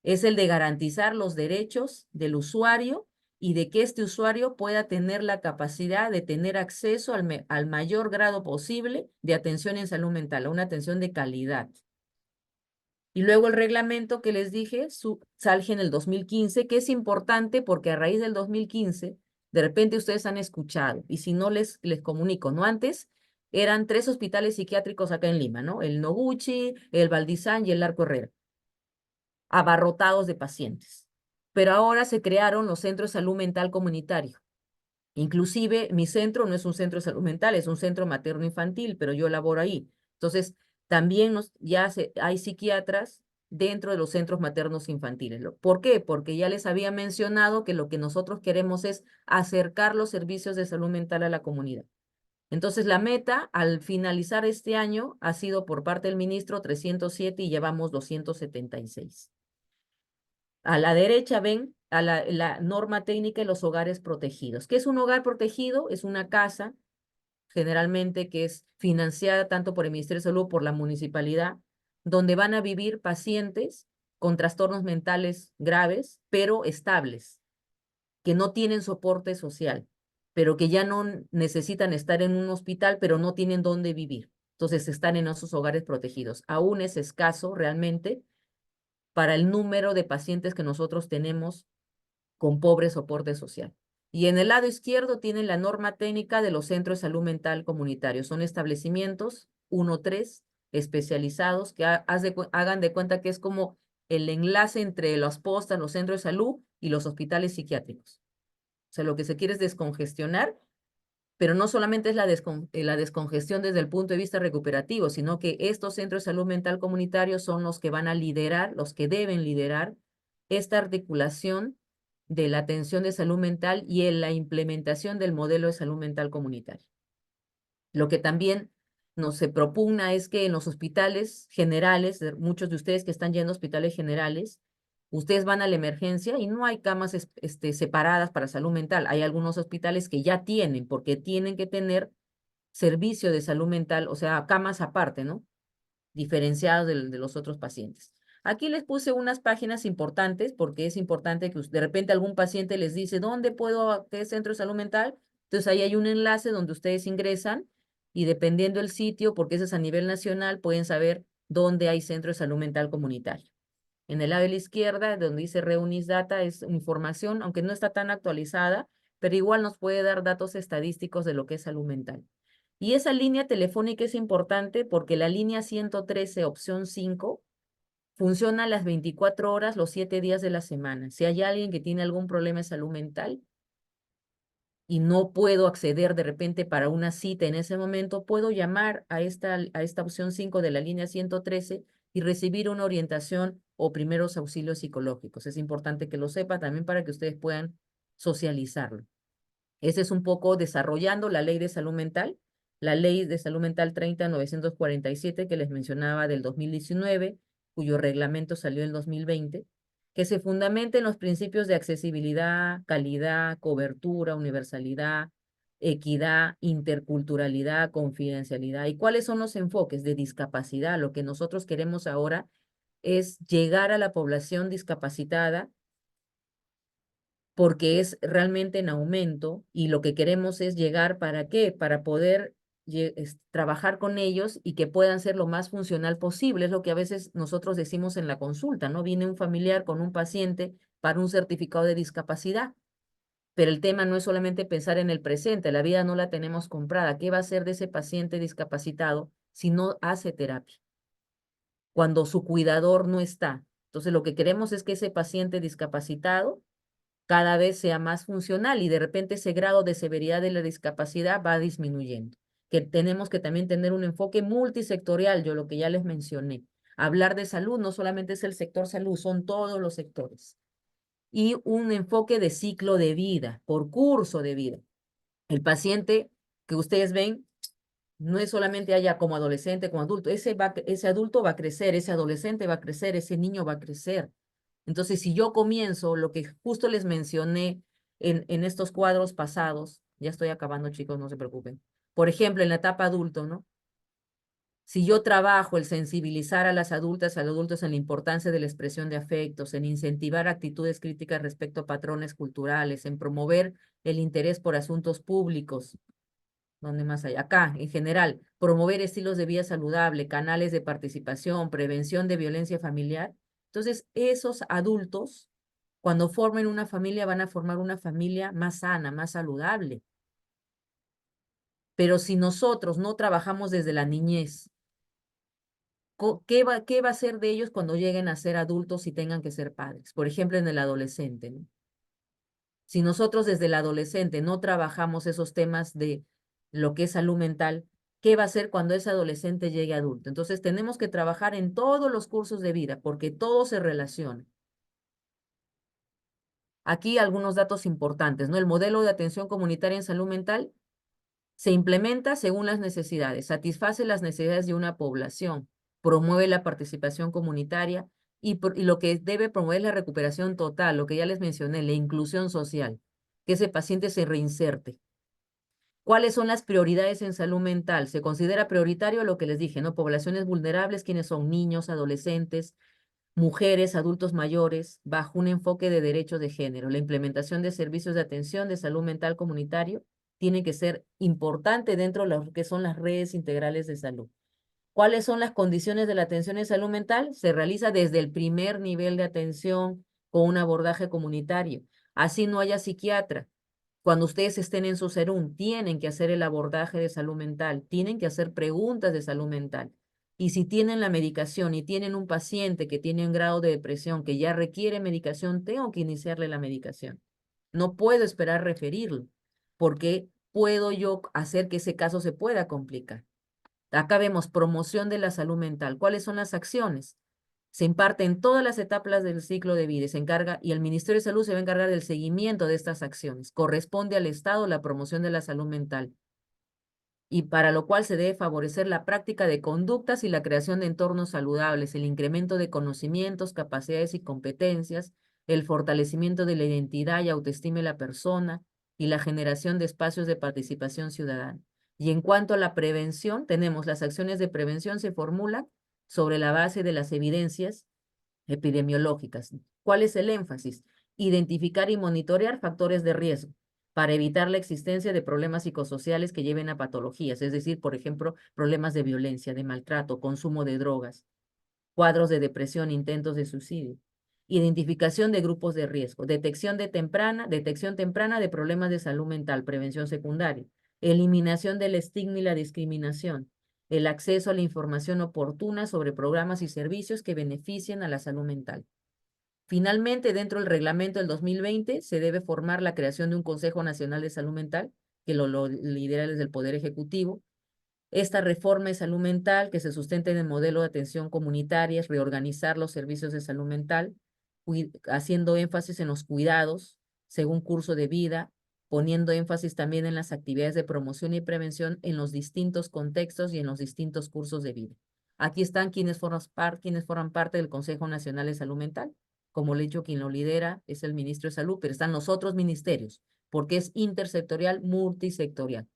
A: Es el de garantizar los derechos del usuario y de que este usuario pueda tener la capacidad de tener acceso al mayor grado posible de atención en salud mental, a una atención de calidad. Y luego el reglamento que les dije, sale en el 2015, que es importante porque a raíz del 2015, de repente ustedes han escuchado, y si no les comunico, ¿no? Antes eran 3 hospitales psiquiátricos acá en Lima, ¿no? El Noguchi, el Valdizán y el Larco Herrera, abarrotados de pacientes. Pero ahora se crearon los centros de salud mental comunitario. Inclusive mi centro no es un centro de salud mental, es un centro materno-infantil, pero yo laboro ahí. Entonces, también hay psiquiatras dentro de los centros maternos infantiles. ¿Por qué? Porque ya les había mencionado que lo que nosotros queremos es acercar los servicios de salud mental a la comunidad. Entonces, la meta al finalizar este año ha sido por parte del ministro 307 y llevamos 276. A la derecha ven a la norma técnica de los hogares protegidos. ¿Qué es un hogar protegido? Es una casa, generalmente que es financiada tanto por el Ministerio de Salud como por la municipalidad, donde van a vivir pacientes con trastornos mentales graves, pero estables, que no tienen soporte social, pero que ya no necesitan estar en un hospital, pero no tienen dónde vivir. Entonces están en esos hogares protegidos. Aún es escaso realmente para el número de pacientes que nosotros tenemos con pobre soporte social. Y en el lado izquierdo tienen la norma técnica de los centros de salud mental comunitarios. Son establecimientos 1-3 especializados que hagan de cuenta que es como el enlace entre las postas, los centros de salud y los hospitales psiquiátricos. O sea, lo que se quiere es descongestionar, pero no solamente es la descongestión desde el punto de vista recuperativo, sino que estos centros de salud mental comunitarios son los que van a liderar, los que deben liderar esta articulación de la atención de salud mental y en la implementación del modelo de salud mental comunitario. Lo que también se propugna es que en los hospitales generales, muchos de ustedes que están yendo a hospitales generales, ustedes van a la emergencia y no hay camas separadas para salud mental. Hay algunos hospitales que ya tienen, porque tienen que tener servicio de salud mental, o sea, camas aparte, ¿no? Diferenciados de los otros pacientes. Aquí les puse unas páginas importantes, porque es importante que de repente algún paciente les dice, ¿dónde puedo, qué centro de salud mental? Entonces ahí hay un enlace donde ustedes ingresan y dependiendo del sitio, porque ese es a nivel nacional, pueden saber dónde hay centro de salud mental comunitario. En el lado de la izquierda, donde dice Reunis Data, es información, aunque no está tan actualizada, pero igual nos puede dar datos estadísticos de lo que es salud mental. Y esa línea telefónica es importante porque la línea 113, opción 5, funciona las 24 horas, los 7 días de la semana. Si hay alguien que tiene algún problema de salud mental y no puedo acceder de repente para una cita en ese momento, puedo llamar a esta opción 5 de la línea 113 y recibir una orientación o primeros auxilios psicológicos. Es importante que lo sepa también para que ustedes puedan socializarlo. Ese es un poco desarrollando la ley de salud mental, la ley de salud mental 30.947 que les mencionaba del 2019, cuyo reglamento salió en 2020, que se fundamenta en los principios de accesibilidad, calidad, cobertura, universalidad, equidad, interculturalidad, confidencialidad. ¿Y cuáles son los enfoques de discapacidad? Lo que nosotros queremos ahora es llegar a la población discapacitada porque es realmente en aumento y lo que queremos es llegar ¿para qué? Para poder trabajar con ellos y que puedan ser lo más funcional posible. Es lo que a veces nosotros decimos en la consulta, ¿no? Viene un familiar con un paciente para un certificado de discapacidad, pero el tema no es solamente pensar en el presente, la vida no la tenemos comprada. ¿Qué va a hacer de ese paciente discapacitado si no hace terapia? Cuando su cuidador no está. Entonces, lo que queremos es que ese paciente discapacitado cada vez sea más funcional y de repente ese grado de severidad de la discapacidad va disminuyendo. Que tenemos que también tener un enfoque multisectorial, yo lo que ya les mencioné. Hablar de salud no solamente es el sector salud, son todos los sectores. Y un enfoque de ciclo de vida, por curso de vida. El paciente que ustedes ven No es solamente haya como adolescente, como adulto. Ese adulto va a crecer, ese adolescente va a crecer, ese niño va a crecer. Entonces, si yo comienzo lo que justo les mencioné en estos cuadros pasados, ya estoy acabando, chicos, no se preocupen. Por ejemplo, en la etapa adulto, ¿no? Si yo trabajo el sensibilizar a las adultas, a los adultos en la importancia de la expresión de afectos, en incentivar actitudes críticas respecto a patrones culturales, en promover el interés por asuntos públicos, ¿dónde más hay? Acá, en general, promover estilos de vida saludable, canales de participación, prevención de violencia familiar. Entonces, esos adultos, cuando formen una familia, van a formar una familia más sana, más saludable. Pero si nosotros no trabajamos desde la niñez, ¿qué va a ser de ellos cuando lleguen a ser adultos y tengan que ser padres? Por ejemplo, en el adolescente, ¿no? Si nosotros desde el adolescente no trabajamos esos temas de lo que es salud mental, ¿qué va a hacer cuando ese adolescente llegue adulto? Entonces tenemos que trabajar en todos los cursos de vida porque todo se relaciona. Aquí algunos datos importantes, ¿no? El modelo de atención comunitaria en salud mental se implementa según las necesidades, satisface las necesidades de una población, promueve la participación comunitaria y lo que debe promover es la recuperación total, lo que ya les mencioné, la inclusión social, que ese paciente se reinserte. ¿Cuáles son las prioridades en salud mental? Se considera prioritario lo que les dije, ¿no? Poblaciones vulnerables, quienes son niños, adolescentes, mujeres, adultos mayores, bajo un enfoque de derechos de género. La implementación de servicios de atención de salud mental comunitario tiene que ser importante dentro de lo que son las redes integrales de salud. ¿Cuáles son las condiciones de la atención en salud mental? Se realiza desde el primer nivel de atención con un abordaje comunitario. Así no haya psiquiatra. Cuando ustedes estén en su serum, tienen que hacer el abordaje de salud mental, tienen que hacer preguntas de salud mental. Y si tienen la medicación y tienen un paciente que tiene un grado de depresión que ya requiere medicación, tengo que iniciarle la medicación. No puedo esperar referirlo, porque puedo yo hacer que ese caso se pueda complicar. Acá vemos promoción de la salud mental. ¿Cuáles son las acciones? Se imparte en todas las etapas del ciclo de vida y se encarga, y el Ministerio de Salud se va a encargar del seguimiento de estas acciones. Corresponde al Estado la promoción de la salud mental, y para lo cual se debe favorecer la práctica de conductas y la creación de entornos saludables, el incremento de conocimientos, capacidades y competencias, el fortalecimiento de la identidad y autoestima de la persona y la generación de espacios de participación ciudadana. Y en cuanto a la prevención, tenemos las acciones de prevención se formulan sobre la base de las evidencias epidemiológicas. ¿Cuál es el énfasis? Identificar y monitorear factores de riesgo para evitar la existencia de problemas psicosociales que lleven a patologías, es decir, por ejemplo, problemas de violencia, de maltrato, consumo de drogas, cuadros de depresión, intentos de suicidio. Identificación de grupos de riesgo, detección temprana de problemas de salud mental, prevención secundaria, eliminación del estigma y la discriminación, el acceso a la información oportuna sobre programas y servicios que beneficien a la salud mental. Finalmente, dentro del reglamento del 2020, se debe formar la creación de un Consejo Nacional de Salud Mental, que lo lidera desde el Poder Ejecutivo. Esta reforma de salud mental, que se sustenta en el modelo de atención comunitaria, es reorganizar los servicios de salud mental, haciendo énfasis en los cuidados, según curso de vida, poniendo énfasis también en las actividades de promoción y prevención en los distintos contextos y en los distintos cursos de vida. Aquí están quienes forman parte del Consejo Nacional de Salud Mental. Como le he dicho, quien lo lidera es el ministro de Salud, pero están los otros ministerios, porque es intersectorial, multisectorial.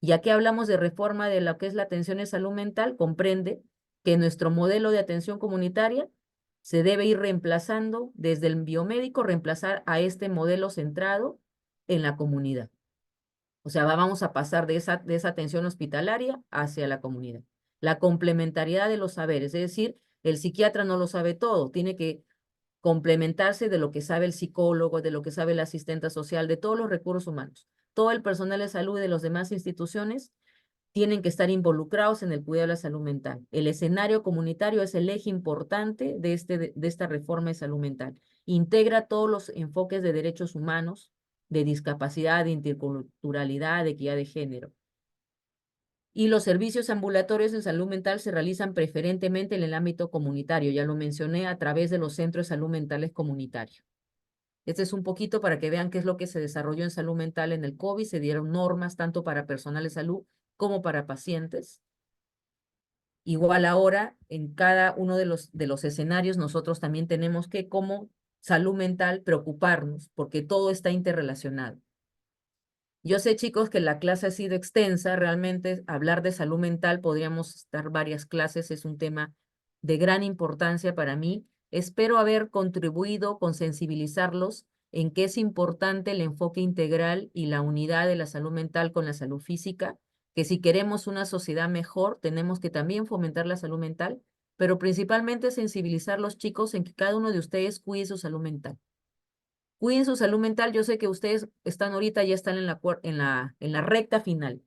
A: Ya que hablamos de reforma de lo que es la atención en salud mental, comprende que nuestro modelo de atención comunitaria se debe ir reemplazando desde el biomédico, reemplazar a este modelo centrado en la comunidad. O sea, vamos a pasar de esa atención hospitalaria hacia la comunidad. La complementariedad de los saberes, es decir, el psiquiatra no lo sabe todo, tiene que complementarse de lo que sabe el psicólogo, de lo que sabe el asistente social, de todos los recursos humanos. Todo el personal de salud y de las demás instituciones tienen que estar involucrados en el cuidado de la salud mental. El escenario comunitario es el eje importante de esta reforma de salud mental. Integra todos los enfoques de derechos humanos, de discapacidad, de interculturalidad, de equidad de género. Y los servicios ambulatorios en salud mental se realizan preferentemente en el ámbito comunitario, ya lo mencioné, a través de los centros de salud mentales comunitarios. Este es un poquito para que vean qué es lo que se desarrolló en salud mental en el COVID. Se dieron normas tanto para personal de salud como para pacientes. Igual ahora, en cada uno de los escenarios, nosotros también tenemos que, como salud mental, preocuparnos, porque todo está interrelacionado. Yo sé, chicos, que la clase ha sido extensa, realmente hablar de salud mental, podríamos estar varias clases, es un tema de gran importancia para mí. Espero haber contribuido con sensibilizarlos en que es importante el enfoque integral y la unidad de la salud mental con la salud física, que si queremos una sociedad mejor, tenemos que también fomentar la salud mental, pero principalmente sensibilizar a los chicos en que cada uno de ustedes cuide su salud mental. Cuiden su salud mental. Yo sé que ustedes están ahorita, ya están en la recta final.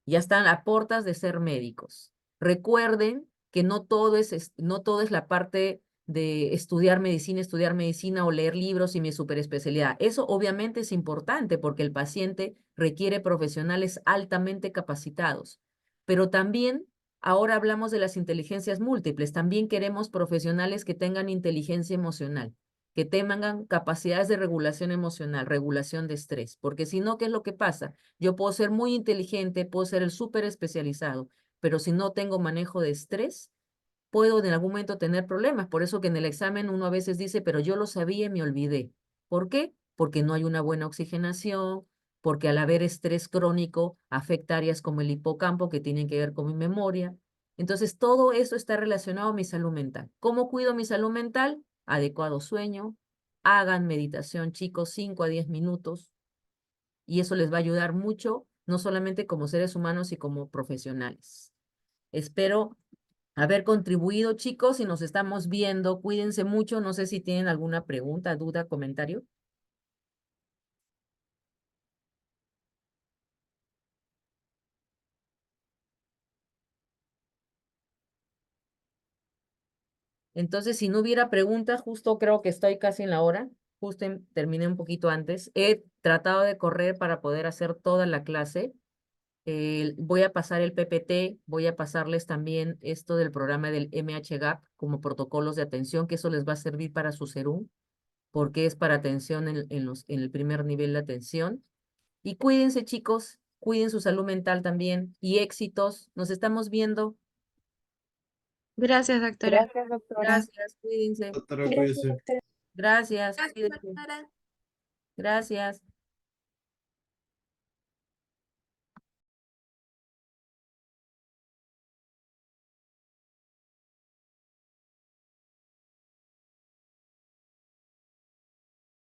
A: Ya están a puertas de ser médicos. Recuerden que no todo es la parte de estudiar medicina o leer libros y mi superespecialidad. Eso obviamente es importante porque el paciente requiere profesionales altamente capacitados. Pero también, ahora hablamos de las inteligencias múltiples, también queremos profesionales que tengan inteligencia emocional, que tengan capacidades de regulación emocional, regulación de estrés, porque si no, ¿qué es lo que pasa? Yo puedo ser muy inteligente, puedo ser el súper especializado, pero si no tengo manejo de estrés, puedo en algún momento tener problemas. Por eso que en el examen uno a veces dice, pero yo lo sabía y me olvidé. ¿Por qué? Porque no hay una buena oxigenación, porque al haber estrés crónico afecta áreas como el hipocampo que tienen que ver con mi memoria. Entonces, todo eso está relacionado a mi salud mental. ¿Cómo cuido mi salud mental? Adecuado sueño, hagan meditación, chicos, 5 a 10 minutos, y eso les va a ayudar mucho, no solamente como seres humanos y como profesionales. Espero haber contribuido, chicos, y nos estamos viendo. Cuídense mucho. No sé si tienen alguna pregunta, duda, comentario. Entonces, si no hubiera preguntas, justo creo que estoy casi en la hora. Justo terminé un poquito antes. He tratado de correr para poder hacer toda la clase. Voy a pasar el PPT, voy a pasarles también esto del programa del MHGAP como protocolos de atención, que eso les va a servir para su SERUM, porque es para atención en el primer nivel de atención. Y cuídense, chicos, cuiden su salud mental también y éxitos. Nos estamos viendo.
N: Gracias, doctora.
I: Gracias, doctora.
A: Gracias, cuídense.
B: Doctora, cuídese.
A: Gracias, cuídense. Gracias.